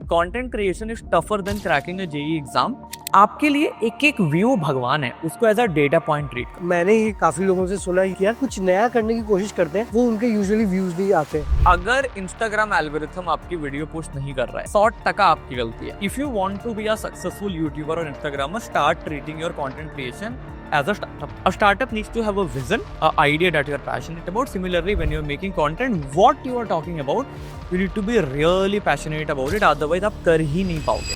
Content creation is tougher than cracking a JEE exam. आपके लिए एक एक व्यू भगवान है, उसको as a data point treat करो। मैंने ही काफी लोगों से सुना है कि यार कुछ नया करने की कोशिश करते हैं, वो उनके यूजुअली व्यूज नहीं आते। अगर इंस्टाग्राम एल्गोरिथम आपकी वीडियो पोस्ट नहीं कर रहा है, 100% आपकी गलती है। If you want to be a successful YouTuber और Instagrammer, start treating your content creation as a startup. A startup needs to have a vision, an idea that you're passionate about. Similarly, when you're making content, what you are talking about, you need to be really passionate about it. Otherwise, आप कर ही नहीं पाओगे।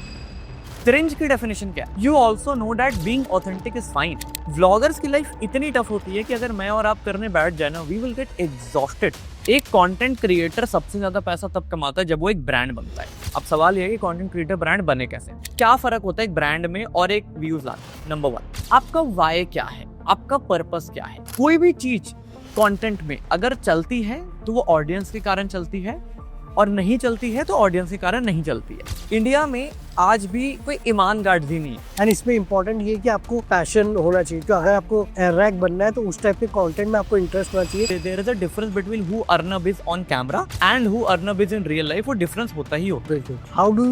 Cringe की definition क्या है? You also know that being authentic is fine. Vloggers की life इतनी tough होती है कि अगर मैं और आप करने बैठ जाए ना, we will get exhausted. एक कंटेंट क्रिएटर सबसे ज्यादा पैसा तब कमाता है जब वो एक ब्रांड बनता है। अब सवाल ये है कि कंटेंट क्रिएटर ब्रांड बने कैसे? क्या फर्क होता है एक ब्रांड में और एक व्यूज लाने? नंबर 1, आपका वाई क्या है, आपका पर्पस क्या है। कोई भी चीज कंटेंट में अगर चलती है तो वो ऑडियंस के कारण चलती है, और नहीं चलती है तो ऑडियंस के कारण नहीं चलती है। इंडिया में आज भी कोई ईमान गार्ड ही नहीं है। एंड इसमें इम्पोर्टेंट ये कि आपको पैशन होना चाहिए, तो अगर आपको रैक बनना है तो उस टाइप के कंटेंट में आपको इंटरेस्ट होना चाहिए। There is a difference between who earn a biz on camera and who earn a biz in real life. वो डिफरेंस होता ही होता है। How do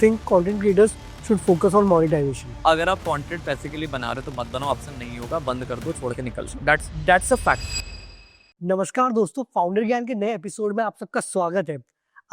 think content creators should focus on monetization? अगर आप कंटेंट पैसे के लिए बना रहे हो तो मत बनाओ, ऑप्शन नहीं होगा, बंद कर दो, छोड़ के निकल जाओ। That's a fact. नमस्कार दोस्तों, फाउंडर ज्ञान के नए एपिसोड में आप सबका स्वागत है।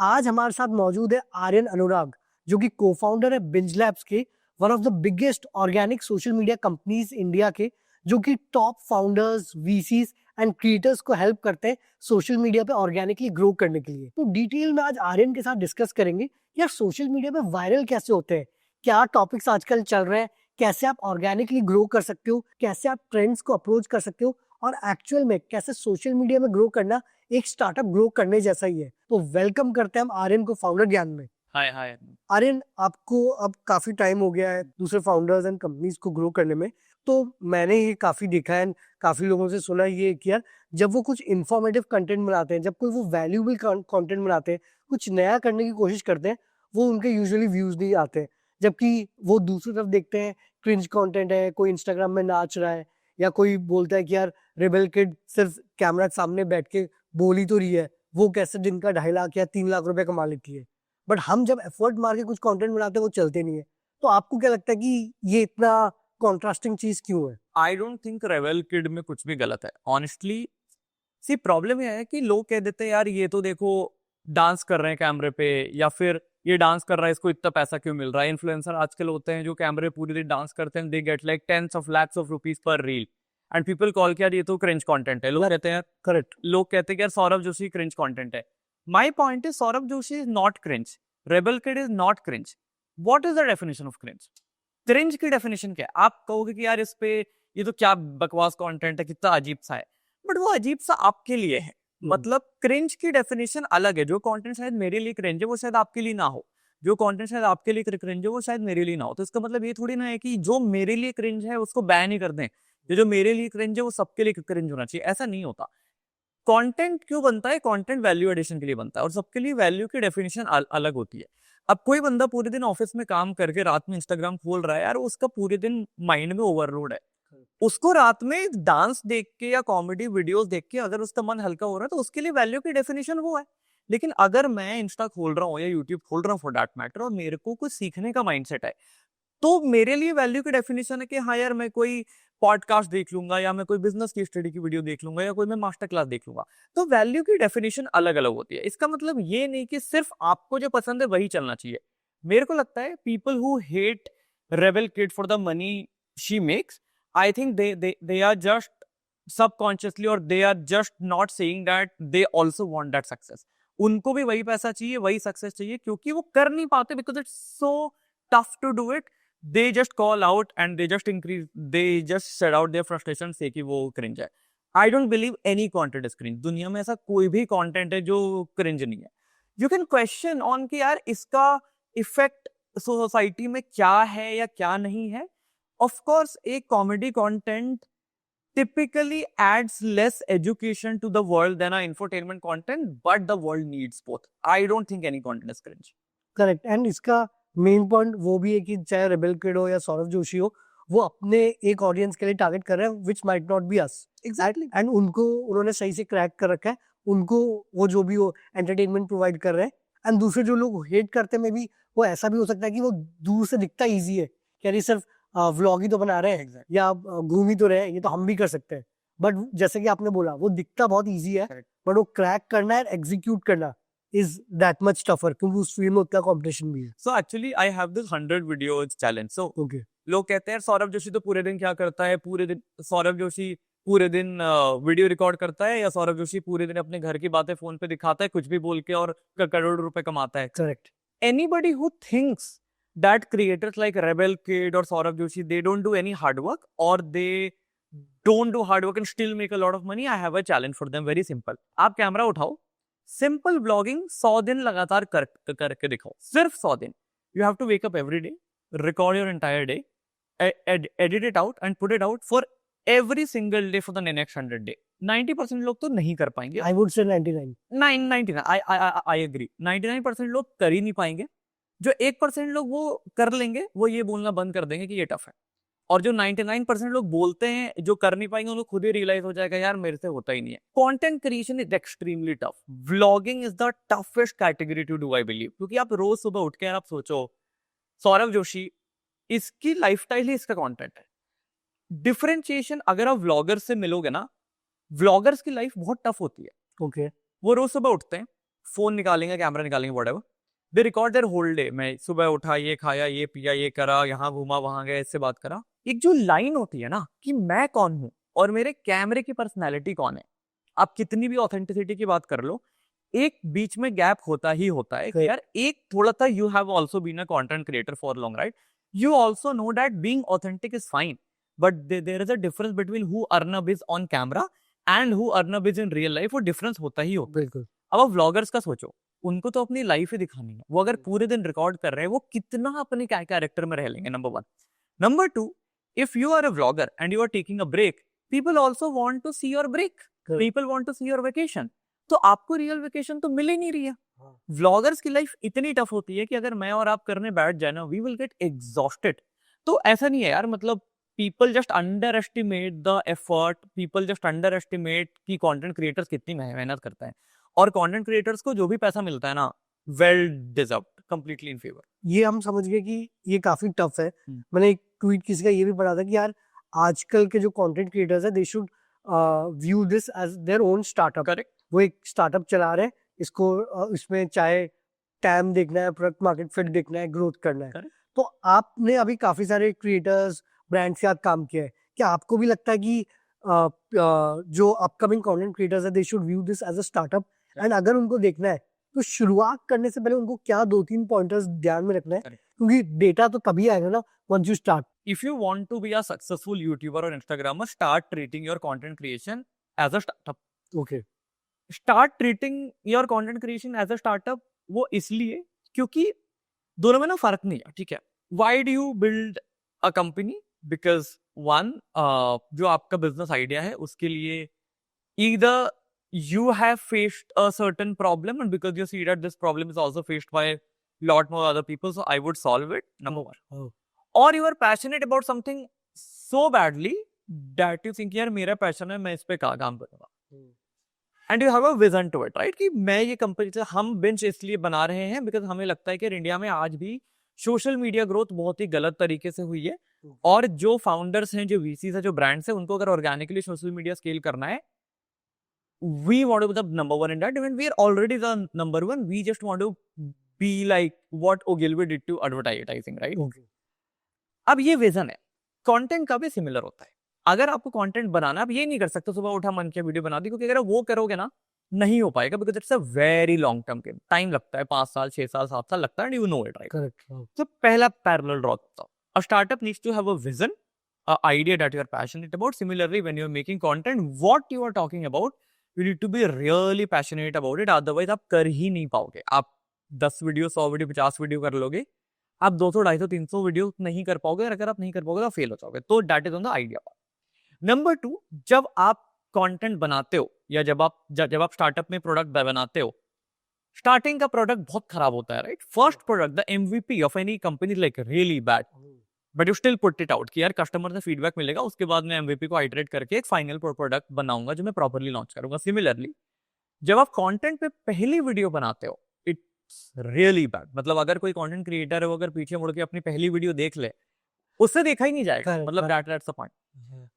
आज हमारे साथ मौजूद है आर्यन अनुराग, जो कि को फाउंडर है बिंज लैब्स के, one of the biggest organic social media companies India के, जो कि top founders, VCs and creators को हेल्प करते हैं सोशल मीडिया पे ऑर्गेनिकली ग्रो करने के लिए। तो डिटेल में आज आर्यन के साथ डिस्कस करेंगे यार सोशल मीडिया पे वायरल कैसे होते हैं, क्या टॉपिक्स आजकल चल रहे हैं, कैसे आप ऑर्गेनिकली ग्रो कर सकते हो, कैसे आप ट्रेंड्स को अप्रोच कर सकते हो, और एक्चुअल में कैसे सोशल मीडिया में ग्रो करना एक स्टार्टअप ग्रो करने जैसा ही है। तो वेलकम करते हैं हम आर्यन को फाउंडर ज्ञान में। हाय आर्यन, आपको अब काफी टाइम हो गया है दूसरे फाउंडर्स एंड कंपनीज को ग्रो करने में, तो मैंने ये काफी देखा है, काफी लोगों से सुना ये कि यार जब वो कुछ इंफॉर्मेटिव कंटेंट बनाते हैं, जब कोई वो वैल्यूएबल कंटेंट बनाते हैं, कुछ नया करने की कोशिश करते हैं, वो उनके यूजुअली व्यूज नहीं आते। जबकि वो दूसरी तरफ देखते हैं क्रिंज कंटेंट है, कोई इंस्टाग्राम में नाच रहा है, या कोई बोलता है कि यार रेबेल किड सिर्फ कैमरा के सामने बैठ के बोल ही तो रही है, वो कैसे दिन का 2.5 लाख या 3 लाख रुपए कमा लेती है। बट हम जब एफर्ट मार के कुछ कंटेंट बनाते हैं वो चलते नहीं है। तो आपको क्या लगता है कि ये इतना कॉन्ट्रास्टिंग चीज क्यों है? I don't think rebel kid में कुछ भी गलत है ऑनेस्टली। सी प्रॉब्लम ये है कि लोग कह देते हैं यार ये तो देखो डांस कर रहे हैं कैमरे पे, या फिर ये डांस कर रहा है, इसको इतना पैसा क्यों मिल रहा है। इन्फ्लुएंसर आजकल होते हैं जो कैमरे पूरे दिन डांस करते हैं, they get like tens of lakhs of rupees पर रील, एंड पीपल कॉल कि यार ये तो क्रिंज कंटेंट है। लोग कहते हैं यार, करेक्ट, लोग कहते हैं कि यार सौरभ जोशी क्रिंज कंटेंट है। My point is Saurabh Joshi is not cringe, rebel kid is not cringe. What is the definition of cringe? Cringe की डेफिनेशन क्या है? आप कहोगे कि यार इस पे ये तो क्या बकवास कंटेंट है, कितना अजीब सा है, बट वो अजीब सा आपके लिए है। मतलब क्रिंज की डेफिनेशन अलग है। जो कंटेंट शायद मेरे लिए क्रिंज है वो शायद आपके लिए ना हो, जो कंटेंट शायद आपके लिए क्रिंज है वो शायद मेरे लिए ना हो। तो इसका मतलब ये थोड़ी ना है कि जो मेरे लिए क्रिंज है उसको बैन ही कर दें, जो मेरे लिए क्रिंज है वो सबके लिए क्रिंज होना चाहिए। ऐसा नहीं होता। कंटेंट क्यों बनता है? कंटेंट वैल्यू एडिशन के लिए बनता है, और सबके लिए वैल्यू की डेफिनेशन अलग होती है। अब कोई बंदा पूरे दिन ऑफिस में काम करके रात में इंस्टाग्राम खोल रहा है, यार उसका पूरे दिन माइंड में ओवरलोड है। उसको रात में डांस देख के या कॉमेडी वीडियोस देख के अगर उसका मन हल्का हो रहा है तो उसके लिए वैल्यू की डेफिनेशन वो है। लेकिन अगर मैं इंस्टा खोल रहा हूँ या यूट्यूब खोल रहा हूँ फॉर दैट मैटर, और मेरे को कुछ सीखने का माइंडसेट है, तो मेरे लिए वैल्यू की डेफिनेशन है कि हाँ यार मैं कोई पॉडकास्ट देख लूंगा, या मैं कोई बिजनेस की स्टडी की वीडियो देख लूंगा, या कोई मैं मास्टर क्लास देख लूंगा। तो वैल्यू की डेफिनेशन अलग अलग होती है। इसका मतलब ये नहीं कि सिर्फ आपको जो पसंद है वही चलना चाहिए। मेरे को लगता है people who hate rebel kid for the money she makes, I think they are just subconsciously, or they are just not saying that they also want that success. उनको भी वही पैसा चाहिए, वही सक्सेस चाहिए, क्योंकि वो कर नहीं पाते because it's so tough to do it. They just call out and they just set out their frustration से कि वो cringe है। I don't believe any content is cringe। दुनिया में ऐसा कोई भी content है जो cringe नहीं है। You can question on कि यार इसका इफेक्ट सोसाइटी में क्या है या क्या नहीं है। ऑफ कोर्स एक comedy content typically adds less education to the world than a infotainment content, but the world needs both. I don't think any content is cringe. Correct. And इसका main point वो भी है कि चाहे rebel kid हो या सौरभ जोशी हो, वो अपने एक ऑडियंस के लिए टारगेट कर रहे हैं which might not be us. Exactly. And उनको उन्होंने सही से क्रैक कर रखा है। उनको वो जो भी वो एंटरटेनमेंट प्रोवाइड कर रहे हैं, एंड दूसरे जो लोग हेट करते में भी वो ऐसा भी हो सकता है कि वो दूर से दिखता इजी है कि अरे सिर्फ व्लॉग ही तो बना रहे हैं Exactly. या घूम ही तो रहे हैं, ये तो हम भी कर सकते हैं। बट जैसे कि आपने बोला वो दिखता बहुत इजी है, Correct. बट वो क्रैक करना है, एग्जीक्यूट करना इज दैट मच टफर, क्योंकि उस फील्ड में उतना कंपटीशन भी है। So actually I have this 100 videos challenge. So okay लोग कहते हैं सौरभ जोशी तो पूरे दिन क्या करता है, पूरे दिन सौरभ जोशी पूरे दिन वीडियो रिकॉर्ड करता है, या सौरभ जोशी पूरे दिन अपने घर की बातें फोन पे दिखाता है कुछ भी बोल के और करोड़ रुपए कमाता है। Correct. Anybody who thinks that creators like Rebel Kid or Saurabh Joshi, they don't do any hard work or they don't do hard work and still make a lot of money, I have a challenge for them. Very simple. आप camera उठाओ, simple vlogging 100 दिन लगातार करके दिखाओ, सिर्फ 100 दिन। You have to wake up every day, record your entire day, edit it out and put it out for every single day for the next 100 day. 90% लोग तो नहीं कर पाएंगे। I would say 99। 99 I agree, 99% लोग कर ही नहीं पाएंगे। जो 1% लोग वो कर लेंगे, वो ये बोलना बंद कर देंगे कि ये टफ है। और जो 99% लोग बोलते हैं जो कर नहीं पाएंगे, उनको खुद ही रियलाइज हो जाएगा यार मेरे से होता ही नहीं है। Content creation is extremely tough. Vlogging is the toughest category to do, I believe, क्योंकि आप रोज सुबह उठ के आप सोचो सौरभ जोशी, इसकी लाइफस्टाइल ही इसका कंटेंट है। डिफरेंशिएशन अगर आप व्लॉगर से मिलोगे ना, व्लॉगर्स की लाइफ बहुत टफ होती है। ओके वो रोज सुबह उठते हैं, फोन निकालेंगे, कैमरा निकालेंगे, whatever, they record their whole day. मैं सुबह उठा, ये खाया, ये पिया, ये करा, यहाँ घूमा, वहां गया, इससे बात करा। एक जो लाइन होती है ना कि मैं कौन हूं और मेरे कैमरे की पर्सनैलिटी कौन है, आप कितनी भी ऑथेंटिसिटी की बात कर लो, एक बीच में गैप होता ही होता है कि यार एक थोड़ा सा, you have also been a content creator for long, right? You also know that being authentic is fine, but there is a difference between who Arnab is on camera and who Arnab is in real life. वो difference होता ही होता है। बिल्कुल। अब आप vloggers का सोचो, उनको तो अपनी लाइफ ही दिखानी है। वो अगर पूरे दिन रिकॉर्ड कर रहे हैं, वो कितना अपने कैरेक्टर में रह लेंगे, number 1। Number 2, if you are a vlogger and you are taking a break, people also want to see your break. People want to see your vacation. तो आपको रियल वेकेशन तो मिल ही नहीं रही है। व्लॉगर्स की लाइफ इतनी टफ होती है कि अगर मैं और आप करने बैठ जाए ना, वी विल गेट एग्जॉस्टेड। तो ऐसा नहीं है यार, मतलब people just under estimate the effort, people just under estimate कि कंटेंट क्रिएटर्स कितनी मेहनत करते हैं। और कंटेंट क्रिएटर्स को जो भी पैसा मिलता है ना, well deserved, completely in favour. ये हम समझ गए कि ये काफी टफ है। मैंने एक ट्वीट किसी का ये भी पढ़ा था कि यार आजकल के जो कंटेंट क्रिएटर्स है, they should view this as their own startup. Correct. वो एक स्टार्टअप चला रहे हैं, इसको इसमें चाहे टैम देखना है, प्रोडक्ट मार्केट फिट देखना है, ग्रोथ करना है। Correct. तो आपने अभी काफी सारे क्रिएटर्स, ब्रांड्स के साथ काम किया है, क्या आपको भी लगता है कि जो अपकमिंग कंटेंट क्रिएटर्स है, they should view this as a startup? And अगर उनको देखना है तो शुरुआत करने से पहले उनको क्या 2-3 पॉइंटर्स ध्यान में रखना है? Correct. क्योंकि डेटा तो तभी आएगा ना once you start. If you want to be a successful YouTuber or Instagrammer, start treating your content creation as a startup. Okay. Start treating your content creation as a startup, वो इसलिए क्योंकि दोनों में ना फर्क नहीं है, ठीक है? Why do you build a company? Because one, जो आपका बिजनेस आइडिया है उसके लिए either you have faced a certain problem and because you see that this problem is also faced by lot more other people, so I would solve it, number 1. Oh. Or you are passionate about something so badly that you think यार मेरा passion है, मैं इस पे काम करूंगा, and you have a vision to it, right? कि मैं ये कंपनी से, हम बेंच इसलिए बना रहे हैं बिकॉज हमें लगता है कि इंडिया में आज भी सोशल मीडिया ग्रोथ बहुत ही गलत तरीके से हुई है, और जो फाउंडर्स हैं, जो वीसीज हैं, जो ब्रांड्स हैं, उनको अगर ऑर्गेनिकली सोशल मीडिया स्केल करना है, we want to be the number 1 in that. When we are already the number 1, we just want to be like what Ogilvy did to advertising, right? Okay. अब ये vision है, content का भी similar होता है। अगर आपको कंटेंट बनाना, आप ये नहीं कर सकते सुबह उठा मन के वीडियो बना दी, क्योंकि अगर वो करोगे ना, नहीं हो पाएगा, because it's a very long term game. Time लगता है, 5 साल, 6 साल, 7 साल लगता है, and you know it, right? Correct. तो पहला पैरेलल ड्रॉ करता हूं, a startup needs to have a vision, a idea that you are passionate about. Similarly, when you are making content, what you are talking about, you need to be really passionate about it. Otherwise, आप कर ही नहीं पाओगे। आप 10 video, 100 video, 50 video कर लोगे, आप 200, 250, 300 video नहीं कर पाओगे, और अगर आप नहीं कर पाओगे तो फेल हो जाओगे। तो that is on the idea part. Number 2, जब आप कंटेंट बनाते हो या जब आप स्टार्टअप में प्रोडक्ट बनाते हो, स्टार्टिंग का प्रोडक्ट बहुत खराब होता है, right? First product, the MVP of any company, like really bad, but you still put it out कि यार कस्टमर से फीडबैक मिलेगा, उसके बाद मैं MVP को आइटरेट करके एक फाइनल प्रोडक्ट बनाऊंगा जो मैं प्रॉपर्ली लॉन्च करूंगा। सिमिलरली, जब आप कंटेंट पे पहली वीडियो बनाते हो, इट रियली बैड। मतलब अगर कोई कंटेंट क्रिएटर है वो अगर पीछे मुड़ के अपनी पहली वीडियो देख ले, उससे देखा ही नहीं जाएगा। Correct, मतलब correct. That's the point.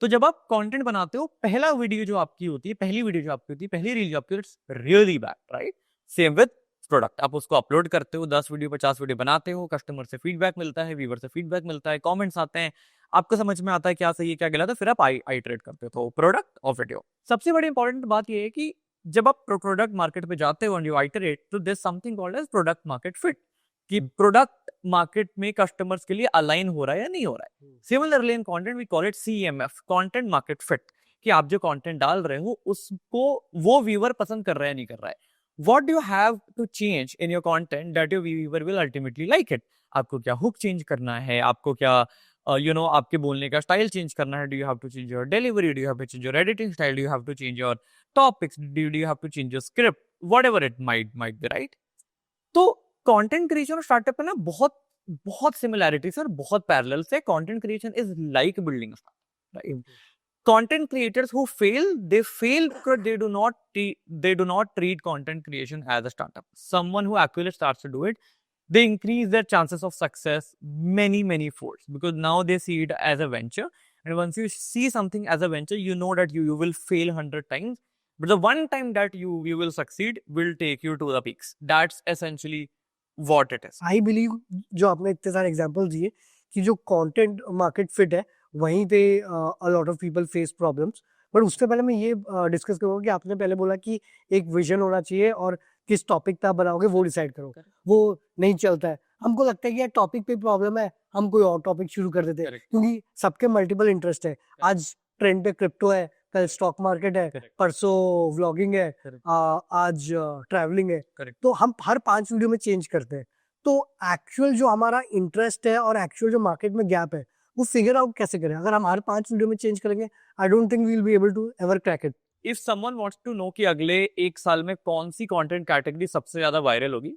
तो जब आप कंटेंट बनाते हो, पहला वीडियो जो आपकी होती है, पहली वीडियो जो आपकी होती है, पहली रील जो आपकी होती है, really bad, right? Same with product. आप उसको अपलोड करते हो, 10 वीडियो 50 वीडियो बनाते हो, कस्टमर से फीडबैक मिलता है, व्यूअर से फीडबैक मिलता है, कमेंट्स आते हैं, आपको समझ में आता है क्या सही है क्या गलत है, फिर आप आइटरेट करते हो। तो प्रोडक्ट और वीडियो। सबसे बड़ी इंपॉर्टेंट बात ये है कि जब आप प्रोडक्ट मार्केट पे जाते हो एंड यू आइटरेट, तो there something called as product market fit, कि प्रोडक्ट मार्केट में कस्टमर्स के लिए अलाइन हो रहा है या नहीं हो रहा है। Similarly in content we call it CMF, content market fit, कि आप जो कंटेंट डाल रहे हो उसको वो व्यूअर पसंद कर रहा है या नहीं कर रहा है। What do you have to change in your content that your viewer will ultimately like it? आपको क्या हुक चेंज करना है, आपको क्या आपके बोलने का स्टाइल चेंज करना है, do you have to change your delivery, do you have to change your editing style, do you have to change your topics, do you have to change your script, whatever it might be, right? तो content creation और startup पे ना बहुत बहुत similarities और बहुत parallels है। Content creation is like building a startup, right? Content creators who fail because they do not treat content creation as a startup. Someone who actually starts to do it, they increase their chances of success many folds, because now they see it as a venture, and once you see something as a venture, you know that you will fail 100 times, but the one time that you will succeed will take you to the peaks. That's essentially what it is. I believe जो आपने इतने सारे examples दिए कि जो content market fit है वहीं पे अ lot of people face problems, but उससे पहले मैं ये डिस्कस करूंगा कि आपने पहले बोला कि एक विजन होना चाहिए और किस टॉपिक पे आप बनाओगे वो डिसाइड करो। वो नहीं चलता है, हमको लगता है कि यार टॉपिक पे प्रॉब्लम है, हम कोई और टॉपिक शुरू कर देते हैं, Correct. क्योंकि सबके मल्टीपल इंटरेस्ट है। आज ट्रेंड पे क्रिप्टो है, कल स्टॉक मार्केट है, Correct. परसों व्लॉगिंग है, Correct. आज ट्रैवलिंग है। Correct. तो हम हर 5 वीडियो में चेंज करते हैं। तो एक्चुअल जो हमारा इंटरेस्ट है और एक्चुअल जो मार्केट में गैप है वो फिगर आउट कैसे करें? अगर हम हर 5 वीडियो में चेंज करेंगे, I don't think we will be able to ever crack it. If someone wants to know कि अगले 1 साल में कौन सी कंटेंट कैटेगरी सबसे ज्यादा वायरल होगी,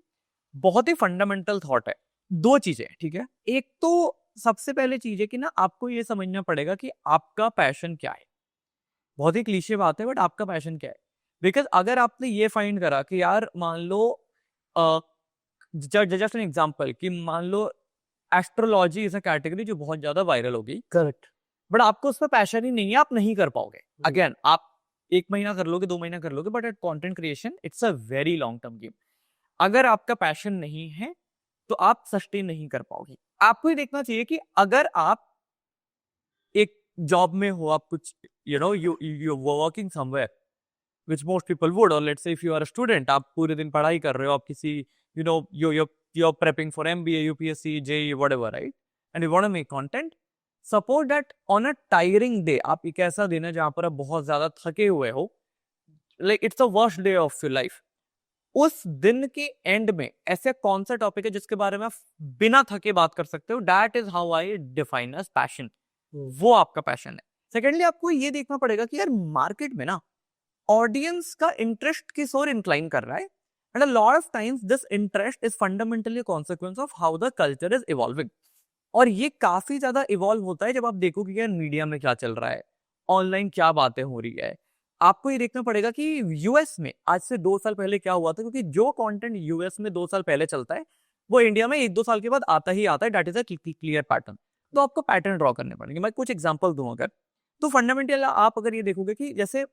बहुत ही फंडामेंटल थॉट है। 2 चीजें, ठीक है? एक तो सबसे पहले चीज है कि ना आपको ये समझना पड़ेगा कि आपका पैशन क्या है। बहुत ही क्लीशे बात है, बट आपका पैशन क्या है? बिकॉज अगर आपने ये फाइंड करा कि यार मान लो जस्ट एन एग्जांपल, कि मान लो एस्ट्रोलॉजी इज अ कैटेगरी जो बहुत ज्यादा वायरल होगी, करेक्ट। बट आपको उस पर पैशन ही नहीं है, आप नहीं कर पाओगे। अगेन, आप 1 महीना कर लोगे, 2 महीना कर लोगे, but at content creation it's a very long term game. अगर आपका पैशन नहीं है तो आप सस्टेन नहीं कर पाओगे। आपको ये देखना चाहिए कि अगर आप एक जॉब में हो, आप कुछ you working somewhere which most people would, or let's say if you are a student, आप पूरे दिन पढ़ाई कर रहे हो, आप किसी you're prepping for MBA, UPSC, JEE, whatever, right? And you want to make content. Suppose that on a tiring day, आप एक ऐसा दिन है जहां पर आप बहुत ज्यादा थके हुए हो, like it's the worst day of your life. उस दिन के एंड में ऐसे कौन सा टॉपिक है जिसके बारे में आप बिना थके बात कर सकते हो? That is how I define as passion. वो आपका पैशन है। सेकेंडली, आपको ये देखना पड़ेगा कि यार मार्केट में ना ऑडियंस का इंटरेस्ट किस ओर इंक्लाइन कर रहा है, and a lot of times this interest is fundamentally consequence of how the culture is evolving. और ये काफी ज्यादा इवॉल्व होता है जब आप देखो कि यार मीडिया में क्या चल रहा है, ऑनलाइन क्या बातें हो रही है। आपको ये देखना पड़ेगा कि यूएस में आज से 2 साल पहले क्या हुआ था, क्योंकि जो कंटेंट यूएस में 2 साल पहले चलता है वो इंडिया में 1-2 साल के बाद आता ही आता है। That is a clear pattern. तो आपको पैटर्न ड्रॉ करने पड़ेंगे। मैं कुछ एग्जांपल दूं अगर, तो फंडामेंटल आप अगर ये देखोगे कि जैसे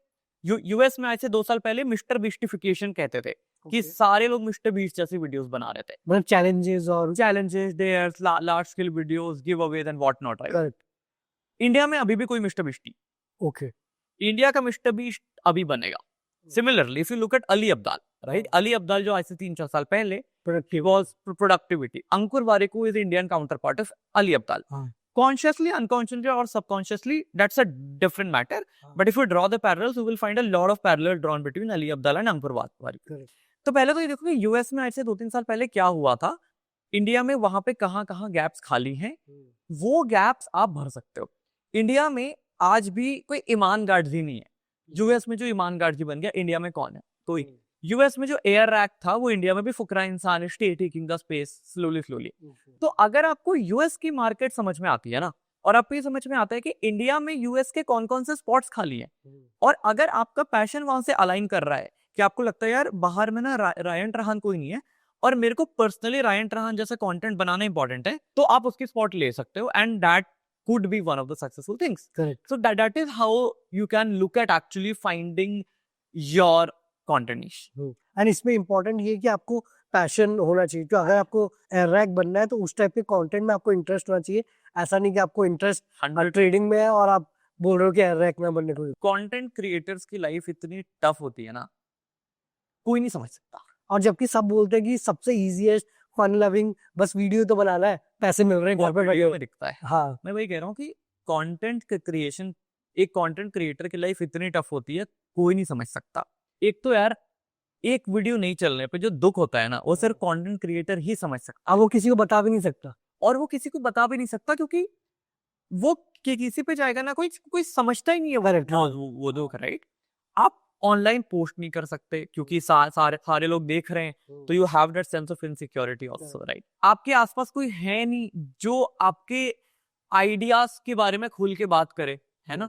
यूएस में आज से 2 साल पहले मिस्टर बीस्टिफिकेशन कहते थे, कि सारे लोग मिस्टर बीस्ट जैसी वीडियोस बना रहे थे, मतलब challenges their large scale videos, giveaways and what not, right? Correct. India में अभी भी कोई मिस्टर बीस्टी, ओके। इंडिया का मिस्टर बीस्ट अभी बनेगा। Similarly if you look at Ali Abdaal, right? Ali Abdaal जो आज से 3-4 साल पहले was productivity. Ankur Warikoo is the Indian counterpart of Ali Abdaal. Consciously, unconsciously, or subconsciously, that's a different matter. But if you draw the parallels, you will find a lot of parallels drawn between Ali Abdaal and Ankur Warikoo. तो पहले तो ये देखो कि US में आज से 2-3 साल पहले क्या हुआ था, इंडिया में वहां पे कहाँ गैप्स खाली हैं, वो गैप्स आप भर सकते हो। इंडिया में आज भी कोई ईमान गार्डजी नहीं है। यूएस में जो ईमान गार्डजी बन गया, इंडिया में कौन है? कोई। यूएस में जो एयर रैक था वो इंडिया में भी फुकरा इंसान है, टेकिंग द स्पेस स्लोली। तो अगर आपको यूएस की मार्केट समझ में आती है ना, और आपको ये समझ में आता है कि इंडिया में यूएस के कौन से स्पॉट्स खाली हैं, और अगर आपका पैशन वहां से अलाइन कर रहा है कि आपको लगता है यार बाहर में ना रायन ट्रहान कोई नहीं है, और मेरे को पर्सनली रायन ट्राहन जैसा कंटेंट बनाना इंपॉर्टेंट है, तो आप उसकी स्पॉट ले सकते हो, and that could be one of the successful things. Correct. So that is how you can look at actually finding your content niche. And इसमें इम्पोर्टेंट ये है कि आपको पैशन होना चाहिए, तो अगर आपको रैक बनना है तो उस टाइप के कंटेंट में आपको इंटरेस्ट होना चाहिए। ऐसा नहीं कि आपको इंटरेस्ट 100 ट्रेडिंग में है और आप बोल रहे हो कि रैक में बनने को। कंटेंट क्रिएटर्स की लाइफ इतनी टफ होती है ना, कोई नहीं समझ सकता। और जबकि सब बोलते हैं कि सबसे इजीएस्ट फन लविंग बस वीडियो तो बनाना है, पैसे मिल रहे हैं घर पे बैठे वीडियो हुए। में दिखता है। हाँ, मैं वही कह रहा हूँ कि कंटेंट क्रिएशन, एक कंटेंट क्रिएटर की लाइफ इतनी टफ होती है, कोई नहीं समझ सकता। एक तो यार एक वीडियो नहीं चलने पे जो दुख होता है ना, वो सिर्फ कंटेंट क्रिएटर ही समझ सकता। अब वो किसी को बता भी नहीं सकता। और वो किसी को बता भी नहीं सकता, क्योंकि वो किसी पे जाएगा ना, कोई कोई समझता ही नहीं है Correct. वो दुख, राइट। आप ऑनलाइन पोस्ट नहीं कर सकते क्योंकि सारे लोग देख रहे हैं, तो you have that sense of insecurity also, right. आपके आसपास कोई है नहीं जो आपके आइडियाज के बारे में खुल के बात करे, है ना।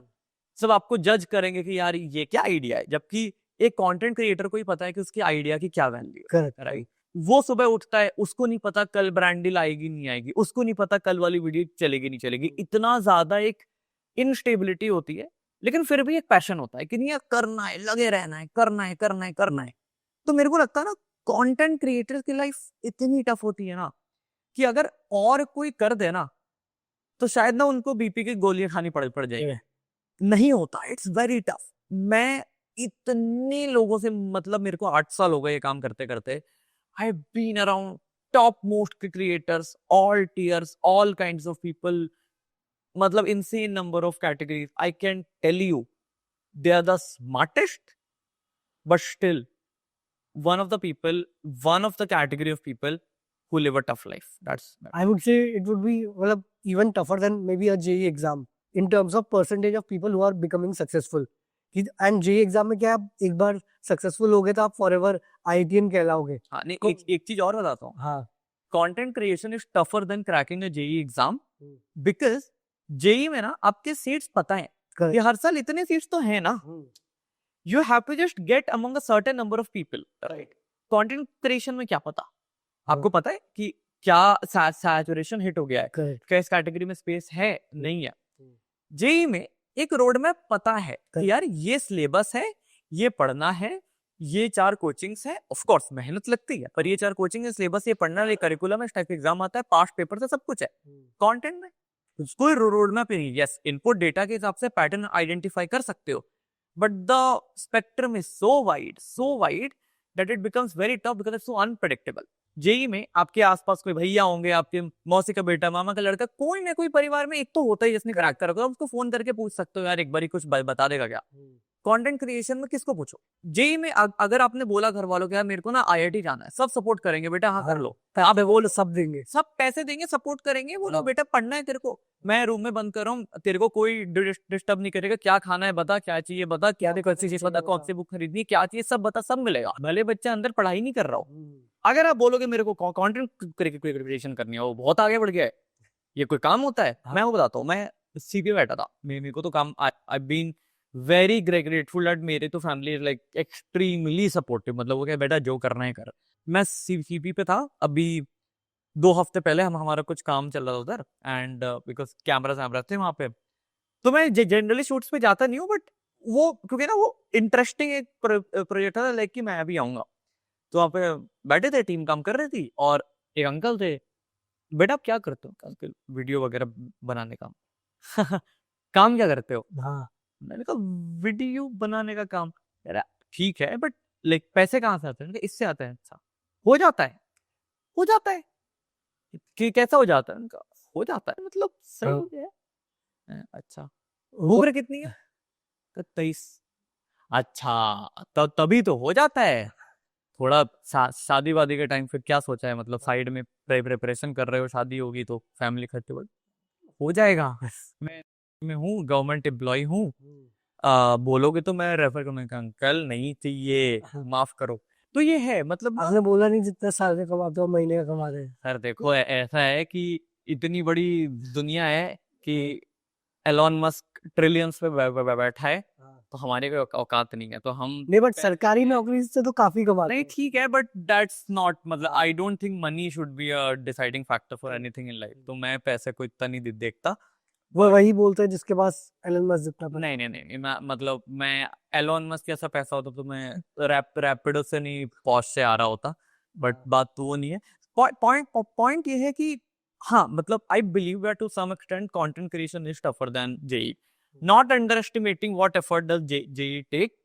सब आपको जज करेंगे कि यार ये क्या आइडिया है, जबकि एक कंटेंट क्रिएटर को ही पता है कि उसकी आइडिया की क्या वैल्यू है, Correct. राइट। वो सुबह उठता है, उसको नहीं पता कल ब्रांड डील आएगी नहीं आएगी, उसको नहीं पता कल वाली वीडियो चलेगी नहीं चलेगी। इतना ज्यादा एक इनस्टेबिलिटी होती है, लेकिन फिर भी एक पैशन होता है कि नहीं यार करना है, लगे रहना है, करना है करना है करना है। तो मेरे को लगता है ना, कंटेंट क्रिएटर्स की लाइफ इतनी टफ होती है ना, कि अगर और कोई कर दे ना, तो शायद ना उनको बीपी की गोलियां खानी पड़ जाएगी। नहीं होता, इट्स वेरी टफ। मैं इतने लोगों से, मतलब मेरे को 8 साल हो गए ये काम करते करते। I have been around top most creators, all tiers, all kinds of people, मतलब insane number of categories. I can tell you, they are the smartest, but still one of the category of people who live a tough life. That's I would say it would be well, even tougher than maybe a JEE exam in terms of percentage of people who are becoming successful. And JEE exam में क्या, आप एक बार successful हो गए तो आप forever IITian कहलाओगे। हाँ, नहीं, एक चीज और बताता हूँ। हाँ, content creation is tougher than cracking a JEE exam, because JEE में ना आपके सीट्स पता है कि हर साल इतने सीट्स तो है ना, you have to just get among a certain number of people, right? Content creation में क्या पता, आपको पता है कि क्या सैचुरेशन हिट हो गया है, क्या इस कैटेगरी में स्पेस है, नहीं है। JEE में एक रोड मैप पता है कि यार ये सिलेबस है, ये पढ़ना है, ये 4 कोचिंग्स है। ऑफ कोर्स मेहनत लगती है, पर ये 4 कोचिंग है, सिलेबस ये पढ़ना है, करिकुलम है, इस टाइप का एग्जाम आता है, पास्ट पेपर से सब कुछ है। कंटेंट में कोई रोड मैप नहीं। यस, इनपुट डेटा के हिसाब से पैटर्न आइडेंटिफाई कर सकते हो, but the spectrum is so wide that it becomes very tough because it's so unpredictable. JEE में आपके आसपास कोई भैया होंगे, आपके मौसी का बेटा, मामा का लड़का, कोई ना कोई परिवार में एक तो होता ही जिसने क्रैक करा, उसको फोन करके पूछ सकते हो यार एक बार कुछ बता देगा क्या। कंटेंट क्रिएशन में किसको पूछो। JEE में अगर आपने बोला घर वालों को यार मेरे को ना IIT जाना है, सब सपोर्ट करेंगे, बेटा हाँ कर लो, आप बोलो, सब देंगे, सब पैसे देंगे, सपोर्ट करेंगे, बोलो बेटा पढ़ना है तेरे को, मैं रूम में बंद कर रहा हूँ, तेरे को कोई डिस्टर्ब नहीं करेगा, क्या खाना है बता, क्या चाहिए बता, क्या कौन सी चीज बता, कौन सी बुक खरीदनी, क्या चाहिए सब बता, सब मिलेगा। भले बच्चा अंदर पढ़ाई नहीं कर रहा हो, अगर आप बोलोगे मेरे को कंटेंट क्रिएशन करनी है, वो बहुत आगे बढ़ गया है, ये कोई काम होता है। मैं वो बताता हूँ, मैं CP बैठा था, मेरे को तो काम, I been very grateful that मेरे तो फैमिली लाइक एक्सट्रीमली सपोर्टिव, मतलब वो क्या बेटा जो करना है कर। मैं CP पे था, अभी 2 हफ्ते पहले हमारा कुछ काम चल रहा था उधर, एंड बिकॉज कैमरा थे वहां पे, तो मैं जनरली शूट्स पे जाता नहीं हूँ, बट वो क्योंकि ना वो इंटरेस्टिंग एक प्रोजेक्ट था, लाइक कि मैं अभी आऊंगा, तो वहाँ पे बैठे थे, टीम काम कर रही थी, और एक अंकल थे, बेटा आप क्या करते हो अंकल, वीडियो वगैरह बनाने का काम क्या करते हो। हाँ, मैंने कहा वीडियो बनाने का काम, यार ठीक है बट लाइक पैसे कहाँ से आते हैं, इससे आते हैं। अच्छा, हो जाता है कि कैसा हो जाता है, उनका हो जाता है मतलब सही है। अच्छा, उम्र कितनी है, 23। अच्छा, तभी तो हो जाता है। थोड़ा शादी वादी के टाइम फिर क्या सोचा है, मतलब साइड में प्रिपरेशन कर रहे हो, शादी होगी तो फैमिली खर्चे हो जाएगा। मैं हूँ गवर्नमेंट एम्प्लॉय हूँ, बोलोगे तो मैं रेफर करूंगा, अंकल नहीं चाहिए, माफ करो। तो ये है, मतलब आपने बोला नहीं जितना साल से कमाते हो महीने का कमाते हैं। सर देखो ऐसा है कि इतनी बड़ी दुनिया है कि एलॉन मस्क ट्रिलियंस पे बैठा है, तो हमारे कोई औकात नहीं है, तो हम नहीं बट सरकारी नौकरी से तो काफी कमाते नहीं हैं। ठीक है, बट दैट्स नॉट, मतलब आई don't think money should be a deciding factor for anything in life. तो मैं पैसे को इतना नहीं देखता। वो वही बोलते हैं जिसके पास एलन मस्क जितना पैसा। नहीं नहीं नहीं, मतलब मैं एलोन मस्क जैसा पैसा होता तो मैं रैपिडो से नहीं पॉश से आ रहा होता, बट बात तो वो नहीं है। पॉइंट ये है कि हाँ, मतलब I believe that to some extent content creation is tougher than JEE, not underestimating what effort does JEE take,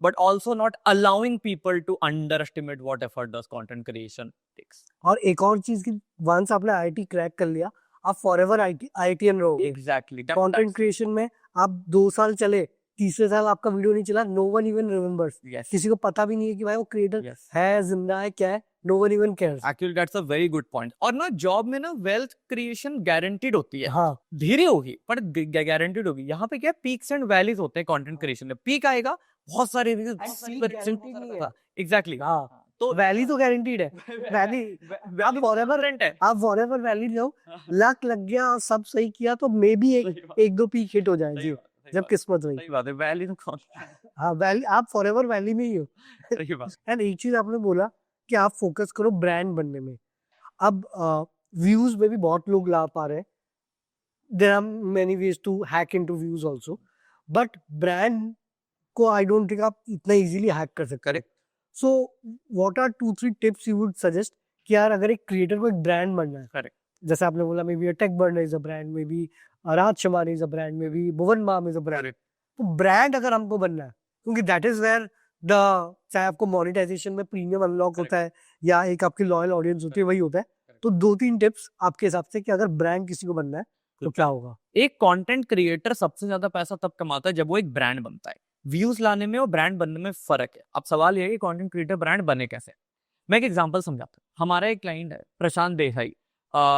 but also not allowing people to underestimate what effort does content creation takes. और एक और चीज की once आपने IIT crack कर लिया, आप forever IITian रहोगे। Exactly. कंटेंट क्रिएशन में आप 2 साल चले, तीसरे साल आपका वीडियो नहीं चला, no one even remembers. Yes. किसी को पता भी नहीं है कि भाई वो क्रिएटर Yes. है, जिंदा है, क्या है, no one even cares. Actually, that's a very good point. और ना जॉब में ना वेल्थ क्रिएशन गारंटीड होती है। हाँ धीरे होगी पर गारंटीड होगी। यहाँ पे क्या पीक्स एंड वैलीज होते हैं कंटेंट क्रिएशन में। पीक आएगा, बहुत सारे guaranteed नहीं है। एग्जैक्टली। हाँ तो वैली तो गारंटीड है। वैली आप फॉरएवर है। आप फॉरएवर वैली जाओ, लक लग गया और सब सही किया तो मे बी एक दो पीक हिट हो जाए जी, जब किस्मत हुई। सही बात है, वैली तो कौन। हाँ वैली, आप फॉरएवर वैली में ही हो। सही बात। एंड एक चीज आपने बोला कि आप फोकस करो ब्रांड बनने में। अब व्यूज में भी बहुत लोग ला पा रहे हैं, there are many ways to hack into views also, but brand को आई डोंट थिंक आप इतना इजीली हैक कर सकते। Correct. So what are 2-3 tips you would suggest कि यार अगर एक क्रिएटर को एक ब्रांड बनना है, करेक्ट। जैसे आपने बोला maybe Tech Burner is a brand, maybe Raj Shamani is a brand, maybe Bhuvan Bam is a brand. Correct. तो ब्रांड अगर हमको बनना है, क्योंकि दैट इज वेयर द, चाहे आपको मोनेटाइजेशन में प्रीमियम अनलॉक होता है या एक आपकी लॉयल ऑडियंस होती है, वही होता है। तो 2-3 टिप्स आपके हिसाब से कि अगर ब्रांड किसी को बनना है तो क्या होगा? एक कंटेंट क्रिएटर सबसे ज्यादा पैसा तब कमाता है जब वो एक ब्रांड बनता है। व्यूज लाने में और ब्रांड बनने में फर्क है। अब सवाल ये है कि कंटेंट क्रिएटर ब्रांड बने कैसे। मैं एक एग्जांपल समझाता हूँ। हमारा एक क्लाइंट है Prashant Desai,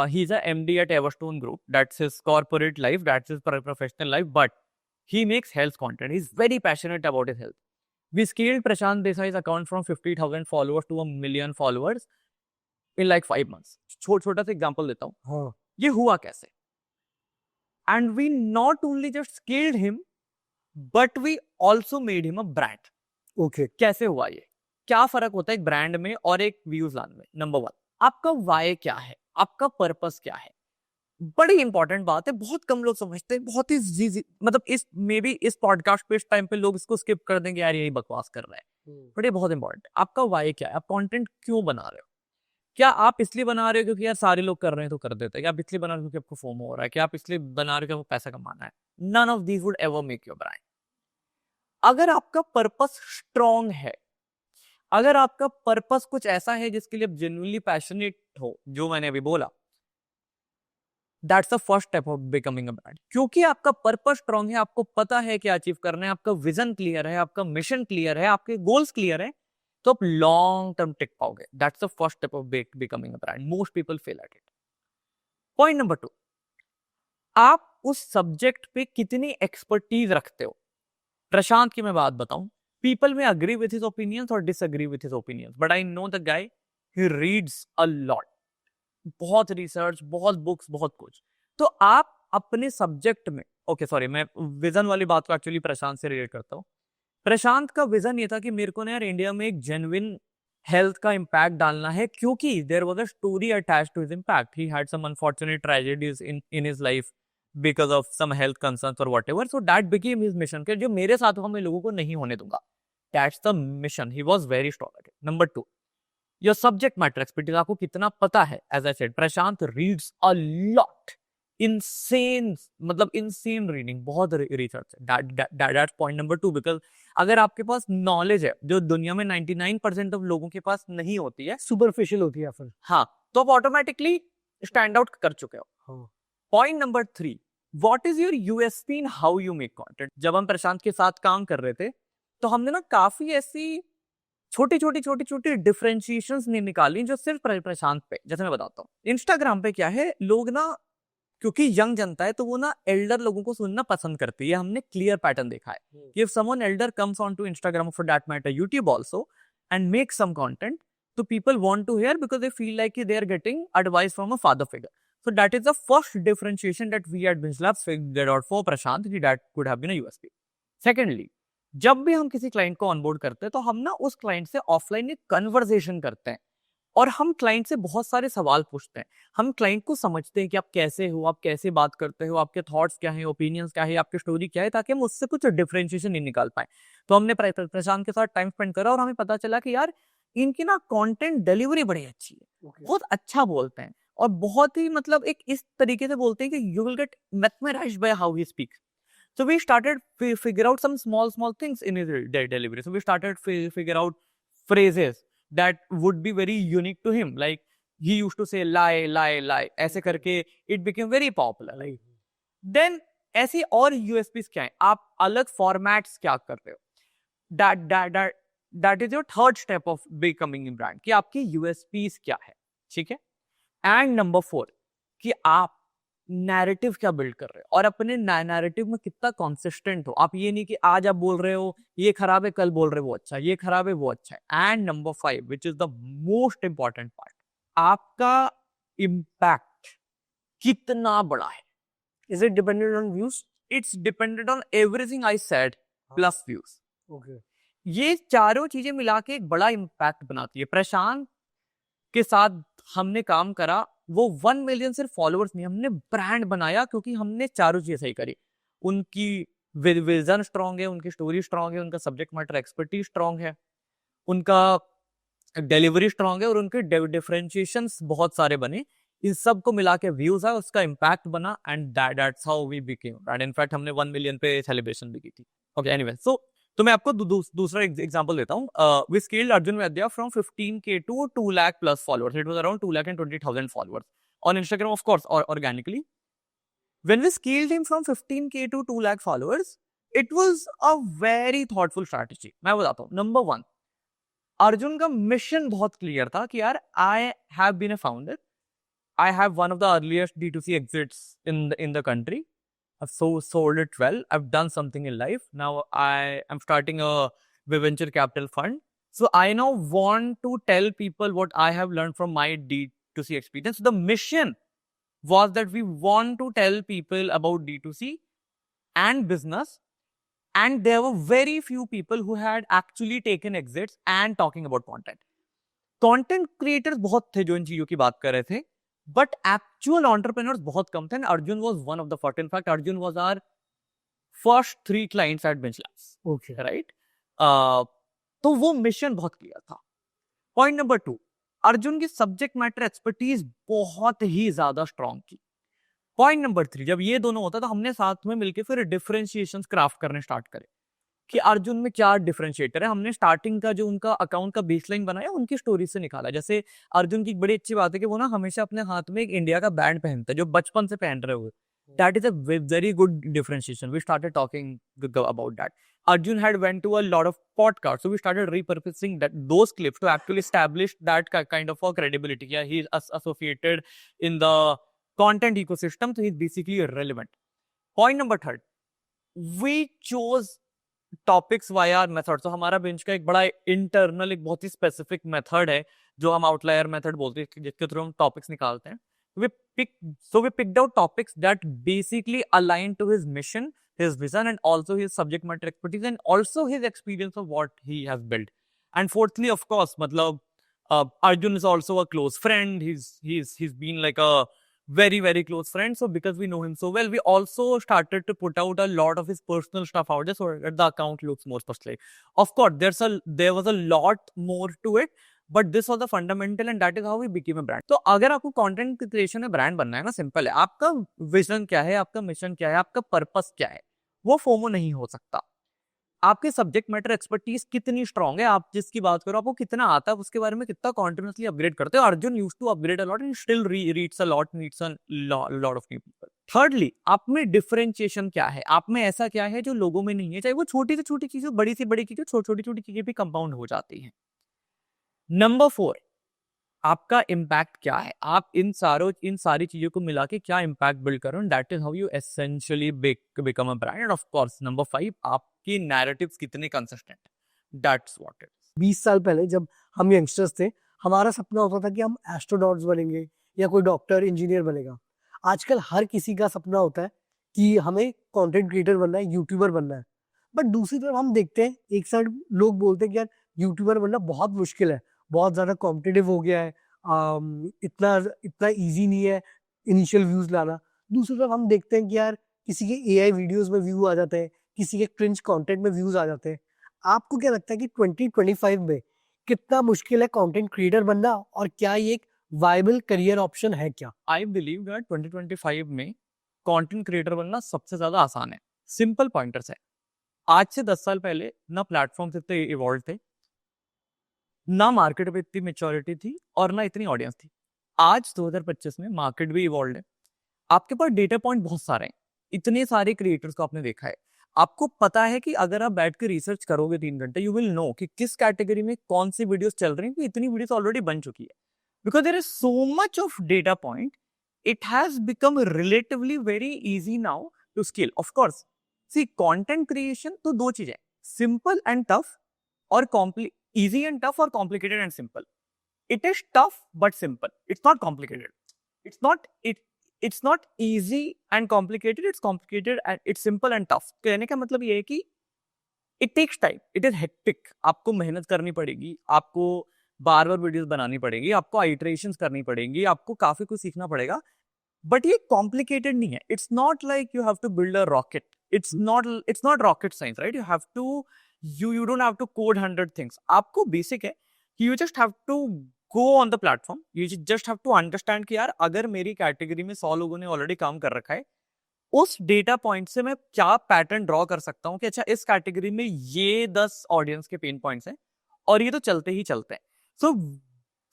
he is a MD at Everstone group, that's his corporate life, that's his professional life, but he makes health content. He's very passionate about his health. We scaled Prashant Desai's account from 50,000 followers to 1 million followers in like 5 months. छोटा सा example देता हूँ। हाँ ये हुआ कैसे? And we not only just scaled him, but we also made him a brand. Okay कैसे हुआ ये? क्या फर्क होता है एक ब्रांड में और एक व्यूज लाने में? नंबर 1, आपका वाई क्या है, आपका पर्पस क्या है। बड़ी इंपॉर्टेंट बात है, बहुत कम लोग समझते हैं, बहुत ही मतलब इस मे बी इस पॉडकास्ट पे इस टाइम पे लोग इसको स्किप कर देंगे, यार यही बकवास कर रहा है। बट ये बहुत इंपॉर्टेंट है। आपका वाई क्या है, आप कंटेंट क्यों बना रहे हो? क्या आप इसलिए बना रहे हो क्योंकि यार सारे लोग कर रहे हैं तो कर देते हैं, क्या आप इसलिए बना रहे हो क्योंकि आपको फोमो हो रहा है, क्या आप इसलिए बना रहे हो क्योंकि आपको पैसा कमाना है? None of these would ever make your brand. अगर आपका पर्पस स्ट्रॉन्ग है, अगर आपका पर्पस कुछ ऐसा है जिसके लिए आप जेन्युइनली पैशनेट हो, जो मैंने अभी बोला, that's the first step of becoming a brand. क्योंकि आपका पर्पस स्ट्रॉन्ग है, आपको पता है क्या अचीव करना है, आपका विजन क्लियर है, आपका मिशन क्लियर है, आपके गोल्स क्लियर है, तो आप लॉन्ग टर्म टिक पाओगे। That's the first step of becoming a brand. Most people fail at it. Point number 2, आप उस सब्जेक्ट पे कितनी एक्सपर्टीज रखते हो। प्रशांत की मैं बात बताऊं, पीपल में अग्री विथ हिज ओपिनियंस और disagree with his opinions, but I know the guy, he reads a lot, बहुत रिसर्च, बहुत बुक्स, बहुत कुछ। तो आप अपने सब्जेक्ट में, ओके सॉरी, मैं विजन वाली बात को एक्चुअली प्रशांत से रिलेट करता हूँ। प्रशांत का विजन ये था कि मेरे को ना यार इंडिया में एक जेन्युइन हेल्थ का इम्पैक्ट डालना है, क्योंकि there was a story attached to his impact. He had some unfortunate tragedies in his life because of some health concerns और whatever, so that became his mission कि जो मेरे साथ हुआ मैं लोगों को नहीं होने दूंगा। That's the mission. He was very strong at it. Number 2, your subject matter expertise, आपको कितना पता है। As I said, Prashant reads a lot, insane, मतलब इनसेन रीडिंग, बहुत रिसर्च है। दैट्स पॉइंट नंबर 2, बिकॉज अगर आपके पास नॉलेज है जो दुनिया में 99% ऑफ लोगों के पास नहीं होती है, सुपरफिशियल होती है फिर, हाँ, तो आप ऑटोमेटिकली स्टैंड आउट कर चुके हो। Point number 3, what is your USP in how you make content. जब हम प्रशांत के साथ काम कर रहे थे तो हमने ना काफी ऐसी छोटी छोटी डिफरेंशिएशंस नहीं निकाली जो सिर्फ प्रशांत पे। जैसे मैं बताता हूँ, इंस्टाग्राम पे क्या है, लोग ना, क्योंकि यंग जनता है तो वो ना एल्डर लोगों को सुनना पसंद करती है। हमने क्लियर पैटर्न देखा है कि if someone elder comes on to Instagram, for that matter YouTube also, and make some content, तो people want to hear because they feel like they are getting advice from a father figure. So that is the first differentiation that we at Binge Labs figured out for Prashant, that could have been a USP. Secondly, जब भी हम किसी client को onboard करते हैं तो हम ना उस क्लाइंट से ऑफलाइन एक कन्वर्सेशन करते हैं और हम क्लाइंट से बहुत सारे सवाल पूछते हैं। हम क्लाइंट को समझते हैं कि आप कैसे हो, आप कैसे बात करते हो, आपके थॉट्स क्या हैं, ओपिनियंस क्या है, आपकी स्टोरी क्या है, ताकि हम उससे कुछ डिफरेंशिएशन नहीं निकाल पाए। तो हमने प्रशांत के साथ टाइम स्पेंड करा और हमें पता चला कि यार इनकी ना कंटेंट डिलीवरी बड़ी अच्छी है, बहुत अच्छा बोलते हैं और बहुत ही मतलब एक इस तरीके से बोलते हैं कि you will get mesmerized by how he speaks. So we started figure out some small things in his delivery. So we started figure out phrases that would be very unique to him. Like he used to say lie, lie, lie. ऐसे करके it became very popular. Like then ऐसी और USPs क्या है? आप अलग formats क्या कर रहे हो? That is your third step of becoming a brand. कि आपकी USPs क्या है? ठीक है? एंड नंबर 4 कि आप नैरेटिव क्या बिल्ड कर रहे हो और अपने नैरेटिव में कितना कंसिस्टेंट हो। आप ये नहीं कि आज आप बोल रहे हो ये खराब है, कल बोल रहे हो वो अच्छा है, ये खराब है वो अच्छा है। And number 5 which is the most important part, आपका इम्पैक्ट कितना बड़ा है। Is it dependent on views? It's dependent on everything I said plus views. Okay, ये चारों चीजें मिला के एक बड़ा इम्पैक्ट बनाती है। प्रशांत के साथ हमने काम करा, वो 1 मिलियन सिर्फ फॉलोअर्स नहीं, हमने ब्रांड बनाया क्योंकि हमने चारों चीजें सही करी। उनकी विजन स्ट्रांग है, उनकी स्टोरी स्ट्रांग है, उनका सब्जेक्ट मैटर एक्सपर्टीज स्ट्रांग है, उनका डिलीवरी स्ट्रांग है और उनके डिफरेंशिएशंस बहुत सारे बने। इन सब को मिला के व्यूज है, उसका इम्पैक्ट बना and that's how we became brand. In fact हमने 1 मिलियन पे सेलिब्रेशन भी की थी। ओके एनीवे, सो तो मैं आपको दूसरा एग्जांपल देता हूँ। वी स्केल्ड अर्जुन वैद्या from 15K to 2 lakh plus followers. It was around 2,20,000 followers on Instagram, of course, or organically. When we scaled him from 15K to 2 lakh followers, it was a very thoughtful strategy. मैं बताता हूँ। Number 1, Arjun का mission बहुत clear था कि यार I have been a founder, I have one of the earliest D2C exits in the country. I've sold it well. I've done something in life. Now I am starting a venture capital fund. So I now want to tell people what I have learned from my D2C experience. The mission was that we want to tell people about D2C and business. And there were very few people who had actually taken exits and talking about content. Content creators बहुत थे जो इन चीजों की बात कर रहे थे, but actual entrepreneurs बहुत कम थे and Arjun was one of the first. In fact, Arjun was our first 3 clients at Bench Labs. Okay, Right? तो वो मिशन बहुत क्लियर था। पॉइंट नंबर 2, अर्जुन की सब्जेक्ट मैटर एक्सपर्टीज बहुत ही ज्यादा स्ट्रांग थी। पॉइंट नंबर 3, जब ये दोनों होता तो हमने साथ में मिलकर फिर डिफरेंशिएशंस क्राफ्ट करने स्टार्ट करे कि अर्जुन में क्या डिफरेंशिएटर है। हमने स्टार्टिंग का जो उनका अकाउंट का बेसलाइन बनाया उनकी स्टोरी से निकाला। जैसे अर्जुन की एक बड़ी अच्छी बात है कि वो ना हमेशा अपने हाथ में एक इंडिया का बैंड पहनता है जो बचपन से पहन रहे हुए। That is a very good differentiation. We started talking about that. Arjun had went to a lot of podcasts, so we started repurposing those clips to actually establish that kind of a credibility. Yeah, he's associated in the content ecosystem, so he's basically relevant. Point number 3, we chose topics via method. तो हमारा bench का एक बड़ा internal एक बहुत ही specific method है जो हम आउटलायर मेथड बोलते हैं, जिसके थ्रू हम टॉपिक्स निकालते हैं। we picked out topics that basically align to his mission, his vision, and also his subject matter expertise, and also his experience of what he has built. And fourthly, of course, matlab Arjun is also a close friend. He's been like a very close friend. So because we know him so well, we also started to put out a lot of his personal stuff out there so that the account looks more personal. Of course, there was a lot more to it, but this was the fundamental and that is how we became a brand. तो अगर आपको content creation में brand बनना है ना, simple है। आपका vision क्या है, आपका मिशन क्या है, आपका पर्पस क्या है, वो फोमो नहीं हो सकता। आपके सब्जेक्ट मैटर एक्सपर्टीज कितनी स्ट्रांग है, आप जिसकी बात करो आपको कितना आता है, उसके बारे में कितना कॉन्टिन्यूसली अपग्रेड करते हो। Arjun used to upgrade a lot and still reads a lot, meets a lot of new people. Thirdly, आप में डिफरेंशिएशन क्या है, आप में ऐसा क्या है जो लोगों में नहीं है, चाहे वो छोटी से छोटी चीजें, बड़ी से बड़ी चीजें, छोटी छोटी चीजें भी कंपाउंड हो जाती हैं। नंबर 4, आपका इम्पैक्ट क्या है, आप इन सारी चीजों को मिला के क्या इम्पैक्ट बिल्ड कर रहे हो। That is how you essentially become a brand. End of course number 5, आपकी नैरेटिव्स कितने कंसिस्टेंट है, दैट्स व्हाट इट इज। 20 साल पहले जब हम यंगस्टर्स थे, हमारा सपना होता था कि हम एस्ट्रोनॉट्स बनेंगे या कोई डॉक्टर इंजीनियर बनेगा। आजकल हर किसी का सपना होता है कि हमें कंटेंट क्रिएटर बनना है, यूट्यूबर बनना है। बट दूसरी तरफ हम देखते हैं एक साइड लोग बोलते हैं कि यार यूट्यूबर बनना बहुत मुश्किल है, बहुत ज्यादा कॉम्पिटिटिव हो गया है, इतना इतना इजी नहीं है इनिशियल व्यूज लाना। दूसरी तरफ हम देखते हैं कि यार किसी के एआई वीडियोस में व्यू आ जाते हैं, किसी के क्रिंज कंटेंट में व्यूज आ जाते हैं। आपको क्या लगता है कि 2025 में कितना मुश्किल है कंटेंट क्रिएटर बनना, और क्या ये एक वायबल करियर ऑप्शन है क्या? आई बिलीव दैट 2025 में कंटेंट क्रिएटर बनना सबसे ज्यादा आसान है। सिंपल पॉइंटर्स है। आज से 10 साल पहले ना प्लेटफॉर्म्स इतने इवॉल्व थे, ना मार्केट में इतनी मेच्योरिटी थी और ना इतनी ऑडियंस थी। आज 2025 में मार्केट भी इवॉल्व है, आपके पास डेटा पॉइंट बहुत सारे हैं, इतने सारे क्रिएटर्स को आपने देखा है, आपको पता है कि अगर आप बैठ के रिसर्च करोगे 3 घंटे, यू विल नो कि किस कैटेगरी में कौन सी वीडियोस चल रही हैं। इतनी वीडियोस ऑलरेडी बन चुकी है, because there is so much of data point, it has become relatively very easy now to scale. Of course, see, content creation तो दो चीजें, simple and tough और easy and tough और complicated and simple. It is tough but simple. It's not complicated. It's not easy and complicated. It's complicated and it's simple and tough. कहने का मतलब ये है कि it takes time. It is hectic. आपको मेहनत करनी पड़ेगी, आपको बार बार वीडियोस बनानी पड़ेगी, आपको आइटरेशंस करनी पड़ेंगी, आपको काफी कुछ सीखना पड़ेगा। बट ये कॉम्प्लिकेटेड नहीं है। It's not like you have to build a rocket, it's not rocket science, right? You don't have to code 100 things. आपको बेसिक है कि you just have to go on the platform, you just have to understand कि यार अगर मेरी category में 100 लोगों ने ऑलरेडी काम कर रखा है, उस डेटा पॉइंट से मैं क्या पैटर्न ड्रॉ कर सकता हूँ कि अच्छा इस कैटेगरी में ये 10 ऑडियंस के पेन पॉइंट्स हैं और ये तो चलते ही चलते हैं। So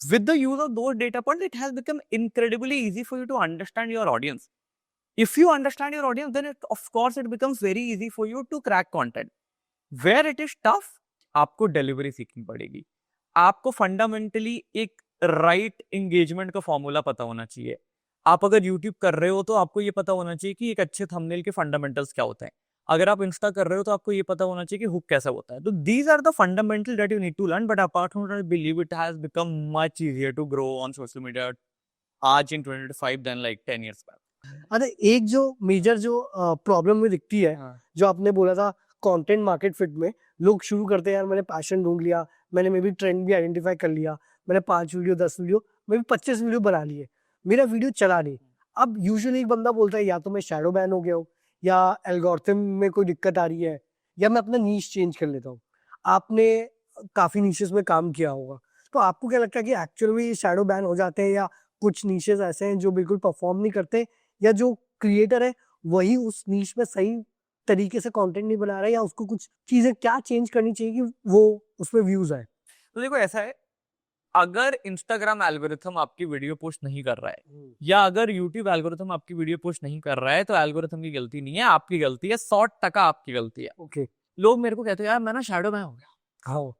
with the use of those data points, it has become incredibly easy for you to understand your audience. If you understand your audience, then of course it becomes very easy for you to crack content. Where it is tough, आपको delivery सीखनी पड़ेगी। आपको fundamentally एक right engagement का formula पता होना चाहिए। आप अगर YouTube कर रहे हो तो आपको ये पता होना चाहिए कि एक अच्छे thumbnail के fundamentals क्या होते हैं। अगर आप इंस्टा कर रहे हो तो आपको ये पता होना चाहिए कि हुक कैसा होता है। तो these are the fundamental that you need to learn, but apart from that I believe it has become much easier to grow on social media आज in 2025 than like 10 years back. अरे एक जो major जो problem में दिखती है, जो आपने बोला था कंटेंट मार्केट फिट में, लोग शुरू करते हैं यार मैंने पैशन ढूंढ लिया, मैंने मे बी ट्रेंड भी आइडेंटिफाई कर लिया, मैंने 5 video 10 video may be 25 video बना लिए, मेरा वीडियो चला नहीं। अब यूजुअली एक बंदा बोलता है या तो मैं शैडो बैन हो गया हूँ, या एल्गोरिथम में कोई दिक्कत आ रही है, या मैं अपना नीश चेंज कर लेता हूँ। आपने काफी नीशेस में काम किया होगा, तो आपको क्या लगता है कि एक्चुअल में शैडो बैन हो जाते हैं, या कुछ नीशेस ऐसे हैं जो बिल्कुल परफॉर्म नहीं करते, या जो क्रिएटर है वही उस नीश में सही तरीके से कंटेंट नहीं बना रहा है, या उसको कुछ चीजें क्या चेंज करनी चाहिए कि वो उसमें व्यूज आए? तो देखो ऐसा है, अगर इंस्टाग्राम एल्गोरिथम आपकी वीडियो पोस्ट नहीं कर रहा है या अगर यूट्यूब एल्गोरिथम आपकी वीडियो पोस्ट नहीं कर रहा है, तो एल्गोरिथम की गलती नहीं है, आपकी गलती है, 100% आपकी गलती है। ओके। लोग मेरे को कहते हैं यार मैं ना शैडो बैन हो गया। हाँ,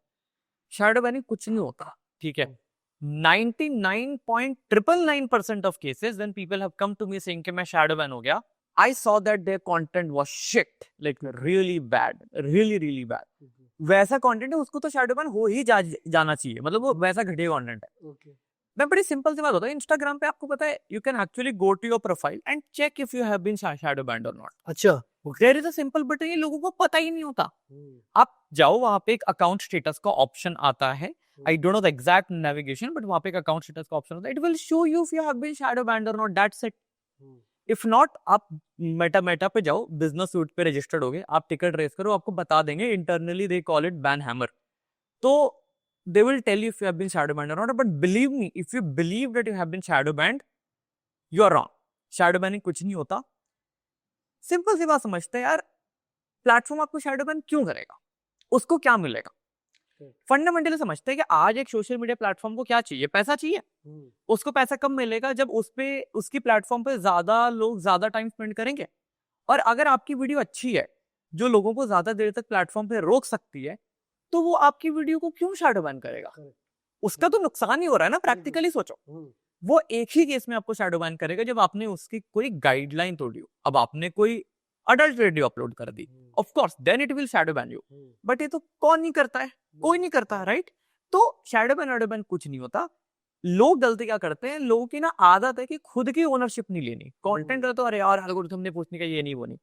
शैडो बैनिंग कुछ नहीं होता, ठीक है। 99.999% of cases when people have come to me saying कि मैं shadow ban हो गया, I saw that their content was shit, like really bad, really bad. वैसा कंटेंट है उसको तो शैडो बैन हो ही जाना चाहिए, मतलब वो वैसा घटिया कंटेंट है। मैं बड़ी सिंपल सी बात होता है, इंस्टाग्राम पे आपको पता है you can actually go to your profile and check if you have been shadow banned और नॉट। अच्छा, there is a simple button, ये लोगों को पता ही नहीं होता। आप जाओ, वहां पे एक अकाउंट स्टेटस का ऑप्शन आता है, I don't know the exact navigation, but वहां पे एक अकाउंट स्टेटस का ऑप्शन होता है, it will show you if you have been shadow banned और not, that's it. If not, आप मेटा पे जाओ, बिजनेस सूट पे रजिस्टर्ड होगे, आप टिकट रेस करो, आपको बता देंगे, internally they call it ban hammer. तो they will tell you if you have been shadow banned or not, but believe me, if you believe that you have been shadow banned, you are wrong. shadow banning कुछ नहीं होता। Simple सी बात समझते हैं यार, platform आपको shadow ban क्यों करेगा, उसको क्या मिलेगा? फंडामेंटली समझते हैं कि आज एक सोशल मीडिया प्लेटफॉर्म को क्या चाहिए, पैसा चाहिए। उसको पैसा कब मिलेगा, जब उस पे उसकी प्लेटफॉर्म पे ज्यादा लोग ज्यादा टाइम स्पेंड करेंगे। और अगर आपकी वीडियो अच्छी है जो लोगों को ज्यादा देर तक प्लेटफॉर्म पे रोक सकती है, तो वो आपकी वीडियो को क्यों शैडो बैन करेगा? उसका तो नुकसान ही हो रहा है ना, प्रैक्टिकली सोचो। वो एक ही केस में आपको शैडो बैन करेगा जब आपने उसकी कोई गाइडलाइन तोड़ी हो। अब आपने कोई अडल्ट वीडियो अपलोड कर दी, of course then it will shadow ban you, but ये तो कौन नहीं करता है, कोई नहीं करता है, राइट? तो शैडो बैन कुछ नहीं होता। लोग गलती क्या करते हैं, लोगों की ना आदत है कि खुद की ओनरशिप नहीं लेनी, कंटेंट का तो अरे यार एल्गोरिथम ने पूछने का ये नहीं वो नहीं।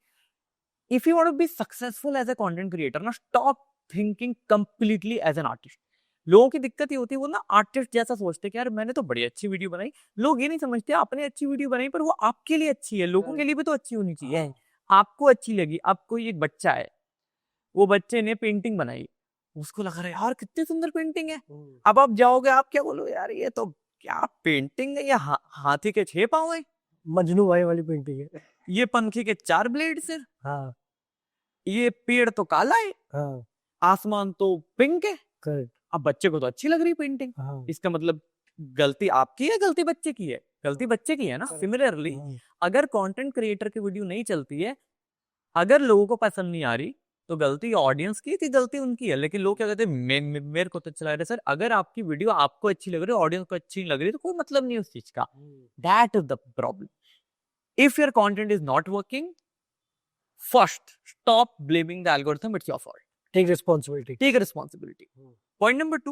If you want to be successful as a content creator ना, stop thinking completely as an artist. लोगों की दिक्कत ये होती है, वो ना आर्टिस्ट जैसा सोचते हैं कि यार मैंने तो बड़ी अच्छी वीडियो बनाई। लोग ये नहीं समझते आपने अच्छी वीडियो बनाई पर वो आपके लिए अच्छी है, लोगों के लिए भी तो अच्छी होनी चाहिए। आपको अच्छी लगी, अब कोई एक बच्चा है, वो बच्चे ने पेंटिंग बनाई, उसको लग रहा है यार कितनी सुंदर पेंटिंग है। अब आप जाओगे, आप क्या बोलो, यार ये तो क्या पेंटिंग है, ये हाथी के 6 पांव है, मजनू भाई वाली पेंटिंग है। ये पंखे के 4 ब्लेड्स है, हाँ ये पेड़ तो काला है, हाँ आसमान तो पिंक है। करेक्ट। अब बच्चे को तो अच्छी लग रही पेंटिंग, हाँ इसका मतलब गलती आपकी है, गलती बच्चे की है? गलती बच्चे की है ना। सिमिलरली अगर कंटेंट क्रिएटर की वीडियो नहीं चलती है, अगर लोगों को पसंद नहीं आ रही, तो गलती ऑडियंस की थी, गलती उनकी है। लेकिन लोग क्या कहते हैं, मेरे को तो चला रहे। सर अगर आपकी वीडियो आपको अच्छी लग रही है, ऑडियंस को अच्छी नहीं लग रही, तो कोई मतलब नहीं उस चीज का। That is the problem. If your content is not working, first stop blaming the algorithm, it's your fault. Take responsibility. Take a responsibility. Point number 2,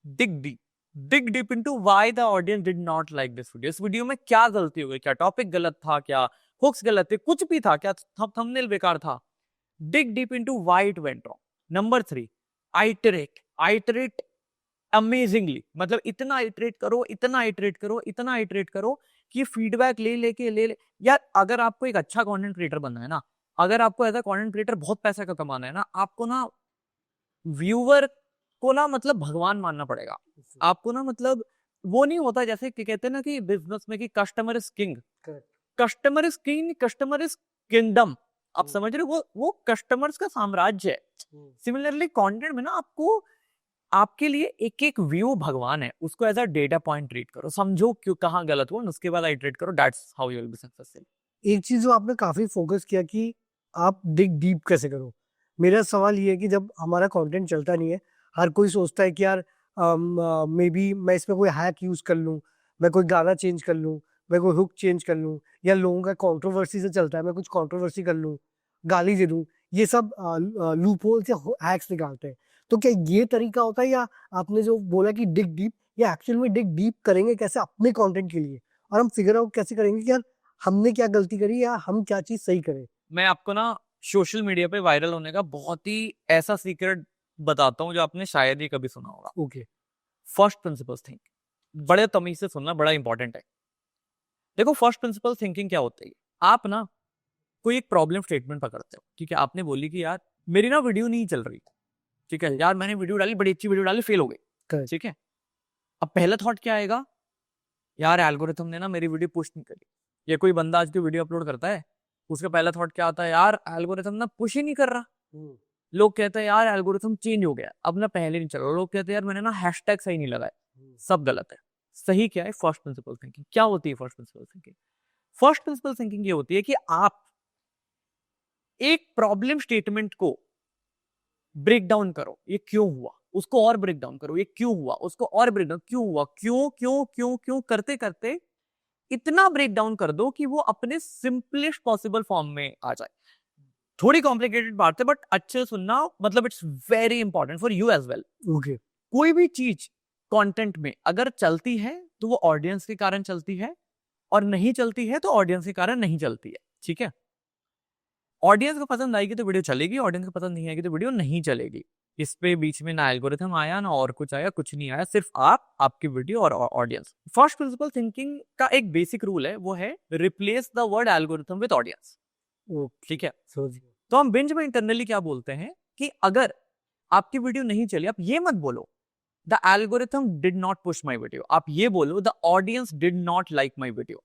dig deep. Dig deep into why the audience did not like this video. इस video में क्या गलती हो गई? क्या topic गलत था? क्या हुक्स गलत थे? कुछ भी था क्या? थंबनेल बेकार था? Dig deep into why it went wrong. Number 3, iterate. Iterate amazingly. मतलब इतना iterate करो, इतना iterate करो, इतना iterate करो कि फीडबैक ले यार, अगर आपको एक अच्छा कंटेंट क्रिएटर बनना है ना, अगर आपको एज अ कंटेंट क्रिएटर बहुत पैसा का कमाना है ना, आपको ना व्यूअर को ना मतलब भगवान मानना पड़ेगा। आपको ना मतलब वो नहीं होता, जैसे कि कहते हैं ना कि बिजनेस में कि customer is king. Customer is king, customer is kingdom. आप समझ रहे हो, वो कस्टमर्स का साम्राज्य है। सिमिलरली कंटेंट में ना आपको, आपके लिए एक एक व्यू भगवान है, उसको as a data point treat करो, समझो क्यों कहाँ गलत हुआ, उसके बाद आइटरेट करो। That's how you will be successful. एक चीज जो आपने काफी फोकस किया कि आप डिग डीप कैसे करो। मेरा सवाल ये है कि जब हमारा कंटेंट चलता नहीं है, हर कोई सोचता है कि यार मे बी मैं इसमें कोई हैक यूज कर लूं, मैं कोई गाना चेंज कर लूं, मैं कोई हुक चेंज कर लूं, या लोगों का कंट्रोवर्सी से चलता है मैं कुछ कंट्रोवर्सी कर लूं, गाली दे दूं। ये सब लूप होल्स या हैक्स निकालते हैं। तो क्या ये तरीका होता है, या आपने जो बोला कि डिग डीप, या एक्चुअल में डिग डीप करेंगे कैसे अपने कंटेंट के लिए, और हम फिगर आउट कैसे करेंगे कि यार हमने क्या गलती करी या हम क्या चीज सही करें? मैं आपको ना सोशल मीडिया पे वायरल होने का बहुत ही ऐसा सीक्रेट बताता हूँ जो आपने शायद ही कभी सुना होगा। ओके। फर्स्ट प्रिंसिपल्स थिंक, बड़े तमीज से सुनना, बड़ा इंपॉर्टेंट है। देखो फर्स्ट प्रिंसिपल थिंकिंग क्या होती है, आप ना कोई एक प्रॉब्लम स्टेटमेंट पकड़ते हो, ठीक है। आपने बोली कि यार मेरी ना वीडियो नहीं चल रही, ठीक है, यार मैंने वीडियो डाली, बड़ी अच्छी वीडियो डाली, फेल हो गई, Correct. ठीक है। अब पहला थॉट क्या आएगा, यार एल्गोरिथम ने ना मेरी वीडियो पुश नहीं करी। ये कोई बंदा आज की वीडियो अपलोड करता है, उसका पहला थॉट क्या आता है, यार एल्गोरिथम ना पुश ही नहीं कर रहा। लोग कहते हैं यार एल्गोरिथम चेंज हो गया, अब ना पहले नहीं चल रहा। लोग कहते हैं यार मैंने ना हैशटैग सही नहीं लगाया। सब गलत है। सही क्या है, फर्स्ट प्रिंसिपल थिंकिंग। क्या होती है first principle thinking? First principle thinking ये होती है कि आप एक प्रॉब्लम स्टेटमेंट को ब्रेक डाउन करो, ये क्यों हुआ, उसको और ब्रेक डाउन करो, ये क्यों हुआ, उसको और ब्रेक डाउन, क्यों हुआ, क्यों क्यों क्यों क्यों करते करते इतना ब्रेक डाउन कर दो कि वो अपने सिंपलेस्ट पॉसिबल फॉर्म में आ जाए। थोड़ी कॉम्प्लिकेटेड बात है बट अच्छे से सुनना, मतलब it's very important for you as well. Okay. कोई भी चीज कंटेंट में अगर चलती है तो वो ऑडियंस के कारण चलती है, और नहीं चलती है तो ऑडियंस के कारण नहीं चलती है, ठीक है। ऑडियंस को पसंद आएगी तो वीडियो चलेगी, ऑडियंस को पसंद नहीं आएगी तो वीडियो नहीं चलेगी। इस पे बीच में ना एल्गोरिथम आया ना और कुछ आया, कुछ नहीं आया, सिर्फ आप, आपकी वीडियो और ऑडियंस। फर्स्ट प्रिंसिपल थिंकिंग का एक बेसिक रूल है, वो है replace the word algorithm with audience, ठीक है। तो हम बिंज में इंटरनली क्या बोलते हैं कि अगर आपकी वीडियो नहीं चली, आप ये मत बोलो the algorithm did not push my video, आप ये बोलो the audience did not like my video.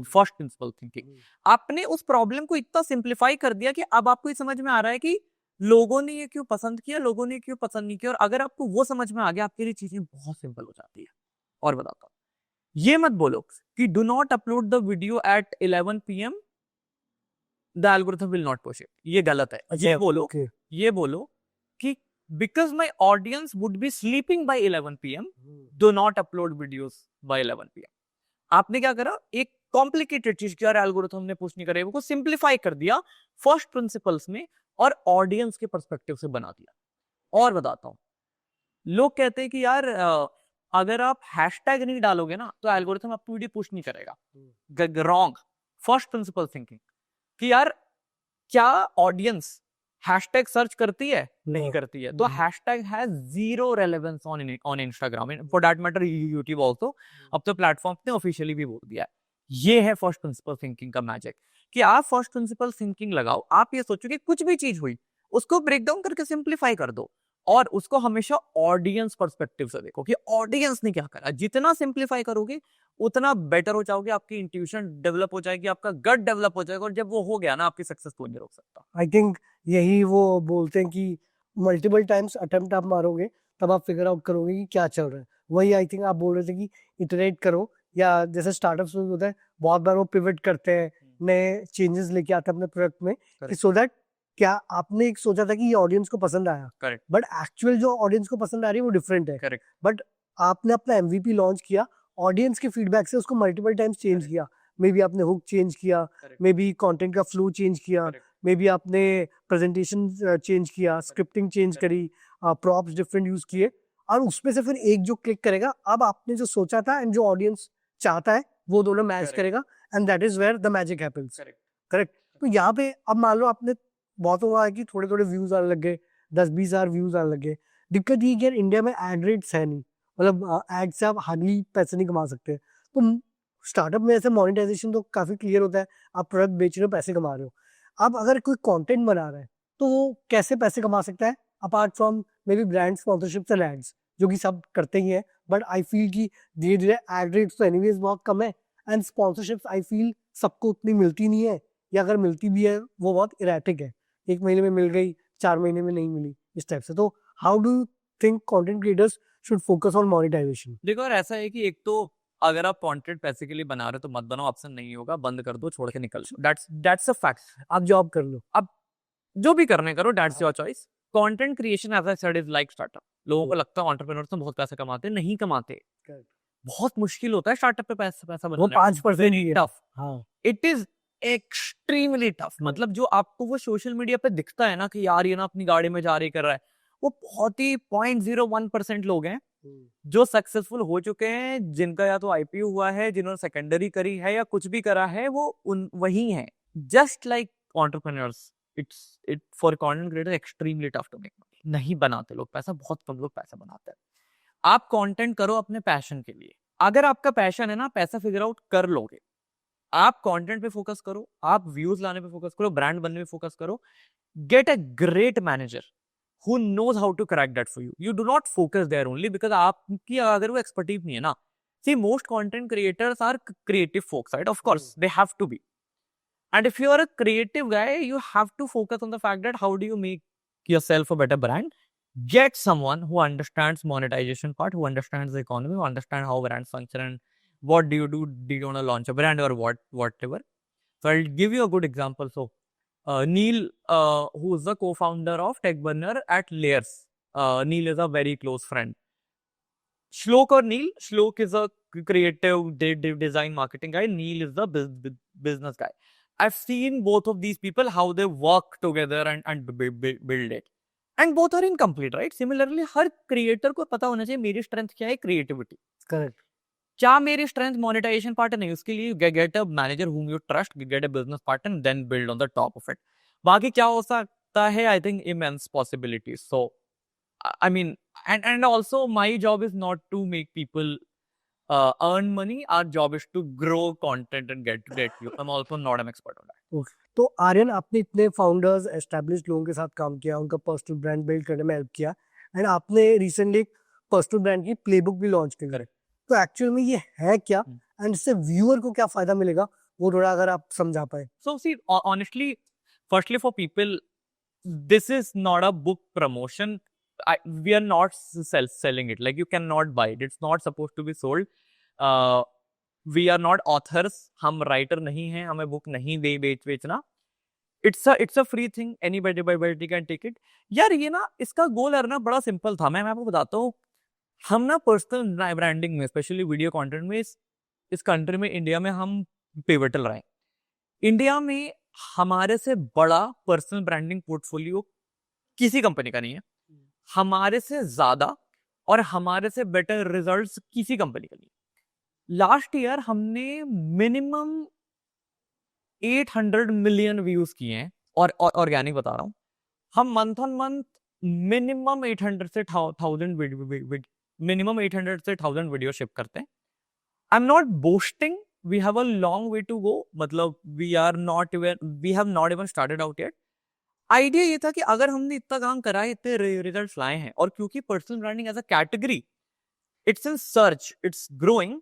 First principle thinking. आपने उस प्रॉब्लम को इतना सिंप्लीफाई कर दिया कि अब आपको ये समझ में आ रहा है कि लोगों ने ये क्यों पसंद किया, लोगों ने क्यों पसंद नहीं किया। और अगर आपको वो समझ में आ गया, आपके लिए चीजें बहुत सिंपल हो जाती है। और बताता हूं, ये मत बोलो कि do not upload the video at 11 PM, the algorithm will not push it. ये गलत है। ये बोलो, ये बोलो कि because my audience would be sleeping by 11 PM, do not upload videos by 11 PM। आपने क्या करा, एक कॉम्प्लिकेटेड चीज की एल्गोरिथम ने पुश नहीं करे, वो सिंप्लीफाई कर दिया फर्स्ट प्रिंसिपल्स में और ऑडियंस के पर्सपेक्टिव से बना दिया। और बताता हूं, लोग कहते हैं कि यार अगर आप हैशटैग नहीं डालोगे ना तो एल्गोरिथम आपकी वीडियो पुश नहीं करेगा। रॉन्ग। फर्स्ट प्रिंसिपल थिंकिंग कि यार क्या ऑडियंस हैशटैग सर्च करती है? नहीं No. करती है। तो hashtag has zero relevance on Instagram, for that matter YouTube also. अब तो प्लेटफॉर्म ने ऑफिशियली भी बोल दिया है। ये है फर्स्ट प्रिंसिपल थिंकिंग का मैजिक, कि आप फर्स्ट प्रिंसिपल थिंकिंग लगाओ। आप ये सोचो कि कुछ भी चीज हुई उसको ब्रेक डाउन करके सिंप्लीफाई कर दो, और उसको हमेशा ऑडियंस पर्सपेक्टिव से देखो कि ऑडियंस ने क्या करा। जितना सिंप्लीफाई करोगे उतना बेटर हो जाओगे, आपकी इंट्यूशन डेवलप हो जाएगी, आपका गट डेवलप हो जाएगा, और जब वो हो गया ना, आपकी सक्सेस कोई नहीं रोक सकता। आई थिंक यही वो बोलते हैं कि मल्टीपल टाइम्स अटेम्प्ट आप मारोगे तब आप फिगर आउट करोगे कि क्या चल रहा है। वही आई थिंक आप बोल रहे थे कि इटरेट करो, या जैसे स्टार्टअप्स में होता है बहुत बार वो पिवट करते हैं, नए चेंजेस लेके आते हैं अपने प्रोडक्ट में, कि सो दैट क्या आपने एक सोचा था कि ये ऑडियंस को पसंद आया, करेक्ट, बट एक्चुअल जो ऑडियंस को पसंद आ रही है वो डिफरेंट है। करेक्ट, बट आपने अपना एमवीपी लॉन्च किया, ऑडियंस के फीडबैक से उसको मल्टीपल टाइम्स चेंज Correct. किया। मे बी आपने हुक चेंज किया, करेक्ट, मे बी कंटेंट का फ्लो चेंज किया, करेक्ट, मे बी आपने प्रेजेंटेशन चेंज किया, स्क्रिप्टिंग चेंज करी, प्रॉप्स डिफरेंट यूज किए, और उसमें से फिर एक जो क्लिक करेगा, अब आपने जो सोचा था एंड जो ऑडियंस चाहता है वो दोनों मैच Correct. करेगा, and that is where the magic happens. Correct. Correct. तो यहाँ पे अब मान लो आपने बहुत हुआ है कि थोड़े थोड़े व्यूज आने लग गए, 10-20 हजार व्यूज आने लग गए। दिक्कत ये कि यार इंडिया में एड रेट्स है नहीं, मतलब एड से आप हार्डली पैसे नहीं कमा सकते। तो स्टार्टअप में ऐसे मोनेटाइजेशन तो काफी क्लियर होता है, आप प्रोडक्ट बेच रहे हो, पैसे कमा रहे हो। अब अगर कोई कंटेंट बना रहा है तो वो कैसे पैसे कमा सकता है, apart from maybe brand sponsorships and ads, जो कि सब करते ही है। बट आई फील कि धीरे धीरे एड रेट्स तो एनीवेज बहुत कम है, एंड स्पॉन्सरशिप्स आई फील सबको उतनी मिलती नहीं है, या अगर मिलती भी है वो बहुत इरेटिक है, 1 महीने में मिल गई, 4 महीने में नहीं मिली, इस टाइप से। तो how do think content creators should focus on monetisation? देखो यार, ऐसा है कि एक तो अगर आप कंटेंट पैसे के लिए बना रहे हो तो मत बनाओ, ऑप्शन नहीं होगा, बंद कर दो, छोड़ के निकल जाओ। That's a fact. आप जॉब कर लो, अब जो भी करने करो, that's your choice. Content creation as I said is like startup. लोगों को लगता है एंटरप्रेन्योर्स में बहुत पैसे कमाते हैं, नहीं कमाते। बहुत मुश्किल होता है स्टार्टअप पे पैसा वो बनाना। 5% ही है। टफ, हाँ, इट इज एक्सट्रीमली टफ। मतलब जो आपको वो सोशल मीडिया पे दिखता है ना कि यार ये ना अपनी गाड़ी में जा रही कर रहा है, वो बहुत ही 0.01% लोग हैं जो सक्सेसफुल हो चुके हैं, जिनका या तो आईपीओ हुआ है, जिन्होंने सेकेंडरी करी है, या कुछ भी करा है, वो उन वही हैं। Just like entrepreneurs, it for content creator extremely tough to make money. नहीं बनाते लोग पैसा, बहुत कम लोग पैसा बनाते हैं। आप कंटेंट करो अपने पैशन के लिए। अगर आपका पैशन है ना, पैसा फिगर आउट कर लोगे। आप कंटेंट पे फोकस करो, आप व्यूज लाने पे फोकस करो, ब्रांड बनने पे फोकस करो। Get a great manager who knows how to crack that for you. You do not focus there only because आपकी अगर वो expertise नहीं है ना, see most content creators are creative folks, right? Of course, they have to be. And if you are a creative guy, you have to focus on the fact that how do you make yourself a better brand? Get someone who understands monetization part, who understands the economy, who understands how brands function, and what do you do? Do you want to launch a brand or whatever? So I'll give you a good example. So Neil, who is the co-founder of TechBurner at Layers. Neil is a very close friend. Shlok or Neil? Shlok is a creative design marketing guy. Neil is the business guy. I've seen both of these people, how they work together and build it. And both are incomplete, right? Similarly, her creator को पता होना चाहिए मेरी strength क्या है, creativity. Correct. क्या मेरी strength monetization part नहीं, उसके लिए get a manager whom you trust, get a business partner, then build on the top of it. बाकी क्या हो सकता है, I think immense possibilities. So I mean, and also my job is not to make people earn money. Our job is to grow content and get views. I'm also not an expert on that. Okay, तो आर्यन आपने इतने founders, established लोगों के साथ काम किया, उनका personal brand build करने में हेल्प किया, एंड आपने रिसेंटली एक पर्सनल ब्रांड की प्लेबुक भी लॉन्च की। Correct. तो एक्चुअल में ये है क्या, एंड इससे व्यूअर को क्या फायदा मिलेगा, वो थोड़ा अगर आप समझा पाए। So see, honestly, firstly for people, this is not a book promotion. We are not selling it. Like you cannot buy it. It's not supposed to be sold. We are not authors. हम writer नहीं हैं, हमें book नहीं बेचना। It's a free thing. Anybody can take it. यार ये ना, इसका गोल है ना, बड़ा सिंपल था। मैं आपको बताता हूँ। हम ना पर्सनल ब्रांडिंग में, स्पेशली वीडियो कंटेंट में, इस कंट्री में, इंडिया में हम पिवटल रहे। इंडिया में हमारे से बड़ा पर्सनल ब्रांडिंग पोर्टफोलियो किसी कंपनी का नहीं है। हमारे से ज्यादा और हमारे से बेटर रिजल्ट्स किसी कंपनी का नहीं है। लास्ट ईयर हमने मिनिमम 800 मिलियन व्यूज किए हैं और ऑर्गेनिक बता रहा हूँ, हम मंथ ऑन मंथ मिनिमम 800 से 1000 मिनिमम 800 से 1000 वीडियो शिप करते हैं. I am not boasting, we have a long way to go, मतलब we have not even started out yet. Idea ये था कि अगर हमने इतना काम करा है, इतने रिजल्ट लाए हैं, और क्योंकि personal branding as a category it's in surge, it's growing,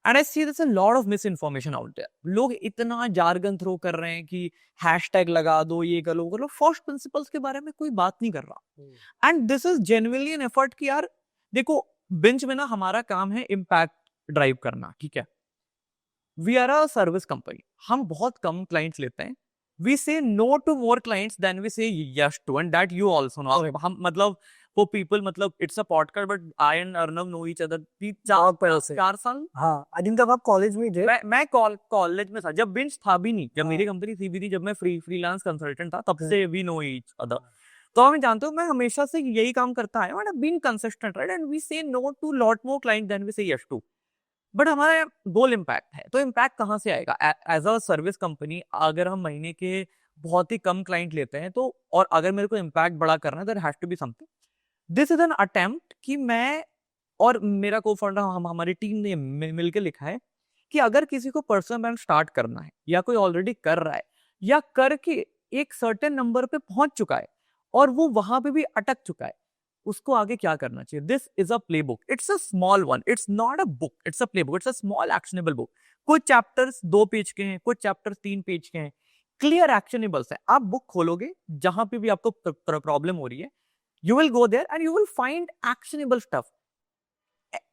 and I see there's a lot of misinformation out there. लोग इतना jargon throw कर रहे हैं कि hashtag लगा दो, ये कर लो, first principles के बारे में कोई बात नहीं कर रहा. And this is genuinely an effort कि यार देखो, बिंज में ना हमारा काम है impact drive करना, ठीक है. We are a service company, हम बहुत कम clients लेते हैं. We say no to more clients than we say yes to, and that you also know. हम मतलब वो people, मतलब it's a podcast, but I and Arnav know each other 4 साल. हाँ, आई थिंक तब आप कॉलेज में ही थे. मैं कॉलेज में था जब बिंज था भी नहीं, जब मेरी कंपनी थी भी नहीं, जब मैं फ्रीलांस कंसल्टेंट था, तब से वी नो ईच अदर. तो हमें जानते हो, मैं हमेशा से यही काम करता आया हूं, and being consistent, right, and we say no to lot more client than we say yes to. But हमारा गोल इम्पैक्ट है, तो इम्पैक्ट कहाँ से आएगा? एज अ सर्विस कंपनी, अगर हम महीने के बहुत ही कम क्लाइंट लेते हैं, तो और अगर मेरे को इम्पैक्ट बड़ा करना है, there has to be something. This is an attempt कि मैं और मेरा को-फाउंडर, हम हमारी टीम ने मिलकर लिखा है कि अगर किसी को पर्सनल ब्रांड स्टार्ट करना है, या कोई ऑलरेडी कर रहा है, या करके एक सर्टेन नंबर पे पहुंच चुका है और वो वहां पे भी अटक चुका है, उसको आगे क्या करना चाहिए. This is a play book. It's a small one, it's not a book, it's a play book, it's a small actionable book. कुछ चैप्टर्स 2 पेज के हैं, कुछ चैप्टर्स 3 पेज के हैं, क्लियर एक्शनेबल्स है. आप बुक खोलोगे, जहां पे भी आपको प्रॉब्लम हो रही है, you will go there and you will find actionable stuff.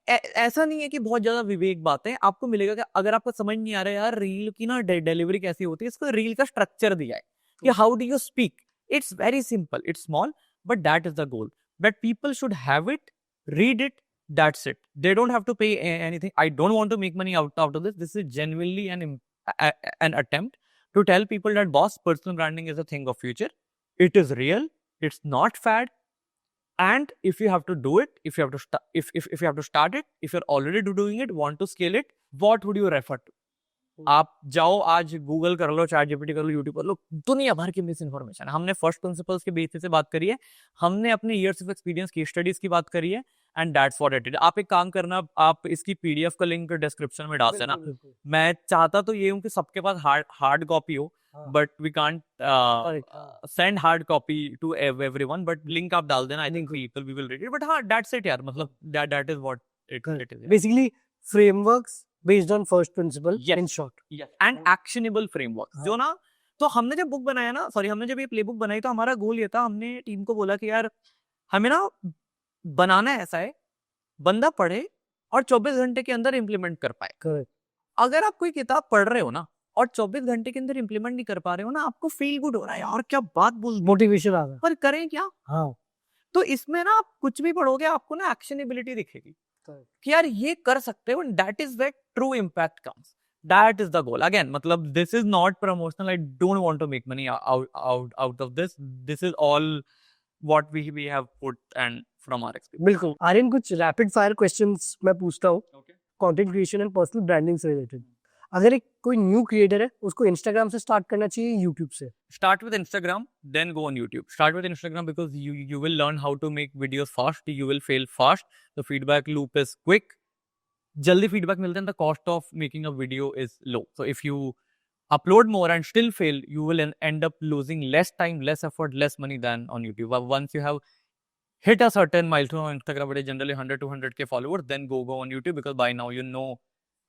ऐसा नहीं है कि बहुत ज्यादा विवेक बातें आपको मिलेगा कि अगर आपको समझ नहीं आ रहा है यार रील की ना डिलीवरी कैसी होती है, इसको रील का स्ट्रक्चर दिया है कि how do you speak. It's very simple, it's small, but that is the goal, that people should have it, read it, that's it. They don't have to pay anything. I don't want to make money out of this. This is genuinely an attempt to tell people that boss, personal branding is a thing of future. It is real, it's not fad. And if you have to do it, if you have to if you have to start it, if you're already doing it, want to scale it, what would you refer to? आप जाओ आज Google कर लो, chat GPT कर लो, YouTube कर लो, दुनिया भर की miss information. हमने फर्स्ट प्रिंसिपल्स के बेसिस से बात करी है, हमने अपने इयर्स ऑफ एक्सपीरियंस की स्टडीज की बात करी है, and that's what it is. आप एक काम करना, आप इसकी पीडीएफ का लिंक डिस्क्रिप्शन में डाल देना. मैं चाहता तो ये हूँ कि सबके पास हार्ड कॉपी हो, but we can't send hard copy to everyone, but link आप डाल देना. I think people we will read it. But हाँ, दैट्स इट यार, मतलब that is what it is. Basically frameworks based on first principle, yes, in short, yes, and actionable framework. जो ना, तो हमने जब बुक बनाया ना, सॉरी, हमने जब ये प्ले बुक बनाई, तो हमारा गोल ये था, हमने टीम को बोला कि यार हमें ना बनाना ऐसा है, बंदा पढ़े और 24 घंटे के अंदर इंप्लीमेंट कर पाए. correct. अगर आप कोई किताब पढ़ रहे हो ना और 24 घंटे के अंदर इंप्लीमेंट नहीं कर पा रहे हो ना, आपको फील गुड हो रहा है यार, क्या बात बोल, मोटिवेशन आ रहा है, पर करें क्या? हाँ. तो इसमें ना आप कुछ भी पढ़ोगे, आपको ना एक्शनेबिलिटी दिखेगी कि यार ये कर सकते हो, that is where true impact comes. That is the goal. Again, मतलब this is not promotional. I don't want to make money out of this. This is all what we have put and from our experience. बिल्कुल. आर्यन, कुछ rapid fire questions मैं पूछता हूँ, Okay. Content creation and personal branding से related. अगर एक कोई new creator है, उसको इंस्टाग्राम से स्टार्ट करना चाहिए, यूट्यूब से? Start with Instagram, then go on YouTube. Start with Instagram because you will learn how to make videos fast. You will fail fast. The feedback loop is quick. जल्दी feedback मिलते हैं, the cost of making a video is low. So if you upload more and still fail, you will end up losing less time, less effort, less money than on YouTube. Once you have hit a certain milestone on Instagram, which is generally 100 to 100K followers, then go on YouTube, because by now you know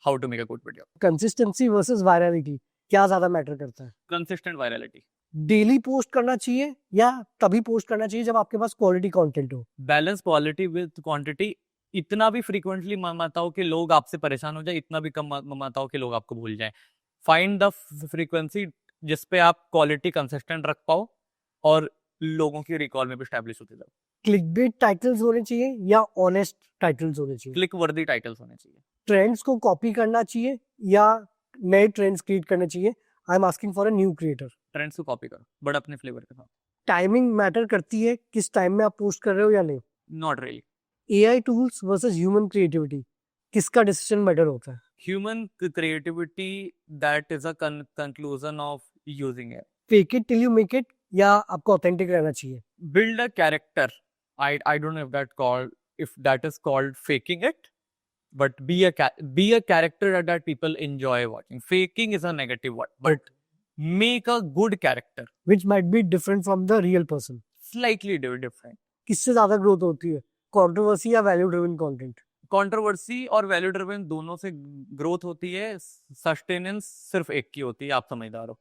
how to make a good video. Consistency versus virality, क्या ज्यादा matter करता है? Consistent virality. Daily post करना चाहिए या तभी post करना चाहिए जब आपके पास क्वालिटी कंटेंट हो? Balance quality with quantity. इतना भी फ्रीक्वेंटली मत आओ कि लोग आपसे परेशान हो जाए, इतना भी कम मत आओ कि लोग आपको भूल जाएं. फाइंड द फ्रीक्वेंसी जिस पे आप क्वालिटी कंसिस्टेंट रख पाओ और लोगों की रिकॉल में भी स्टैब्लिश होती जाए. क्लिकबेट टाइटल्स होने चाहिए या ऑनेस्ट टाइटल्स होने चाहिए? क्लिक वर्दी टाइटल्स होने चाहिए. ट्रेंड्स को कॉपी करना चाहिए या नए ट्रेंड्स क्रिएट करने चाहिए? I am asking for a new creator. Trends को कॉपी करो, बट अपने फ्लेवर के साथ. टाइमिंग मैटर करती है, किस टाइम में आप पोस्ट कर रहे हो या नहीं? Not really. AI tools versus human creativity, किसका डिसीजन बेटर होता है? Human creativity, that is a conclusion of using it. Fake it till you make it या आपको ऑथेंटिक रहना चाहिए? Build a character. I don't know if that is called faking it, but be a character that people enjoy watching. Faking is a negative word, but make a good character. Which might be different from the real person. Slightly different. किससे ज्यादा growth होती है, controversy या value driven content? Controversy और value driven दोनों से growth होती है, सस्टेनेंस सिर्फ एक की होती है, आप समझदार हो।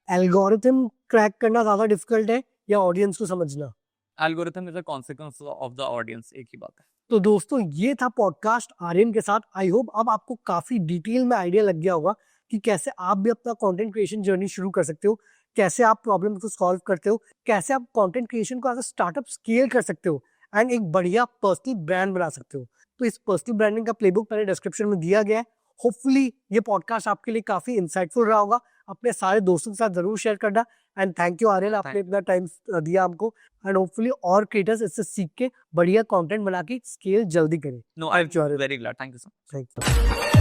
एल्गोरिथम क्रैक करना ज्यादा डिफिकल्ट है या ऑडियंस को समझना? Algorithm is a consequence of the audience, एक ही बात है। तो दोस्तों ये था पॉडकास्ट आर्यन के साथ। आई होप अब आपको काफी डिटेल में आइडिया लग गया होगा कि कैसे आप भी अपना कंटेंट क्रिएशन जर्नी शुरू कर सकते हो, कैसे आप प्रॉब्लम को सॉल्व करते हो, कैसे आप कंटेंट क्रिएशन को एज अ स्टार्टअप स्केल कर सकते हो एंड एक बढ़िया पर्सनल ब्रांड बना सकते हो। तो इस पर्सनल ब्रांडिंग का प्लेबुक मैंने डिस्क्रिप्शन में दिया गया है। होपफुली ये पॉडकास्ट आपके लिए काफी इंसाइटफुल रहा होगा। अपने सारे दोस्तों के साथ जरूर शेयर करना। एंड थैंक यू आर्यन, आपने इतना टाइम दिया हमको। एंड होपफुली और क्रिएटर्स इससे सीख के बढ़िया कंटेंट बना के स्केल जल्दी करें। No, I am very glad. Thank you so much.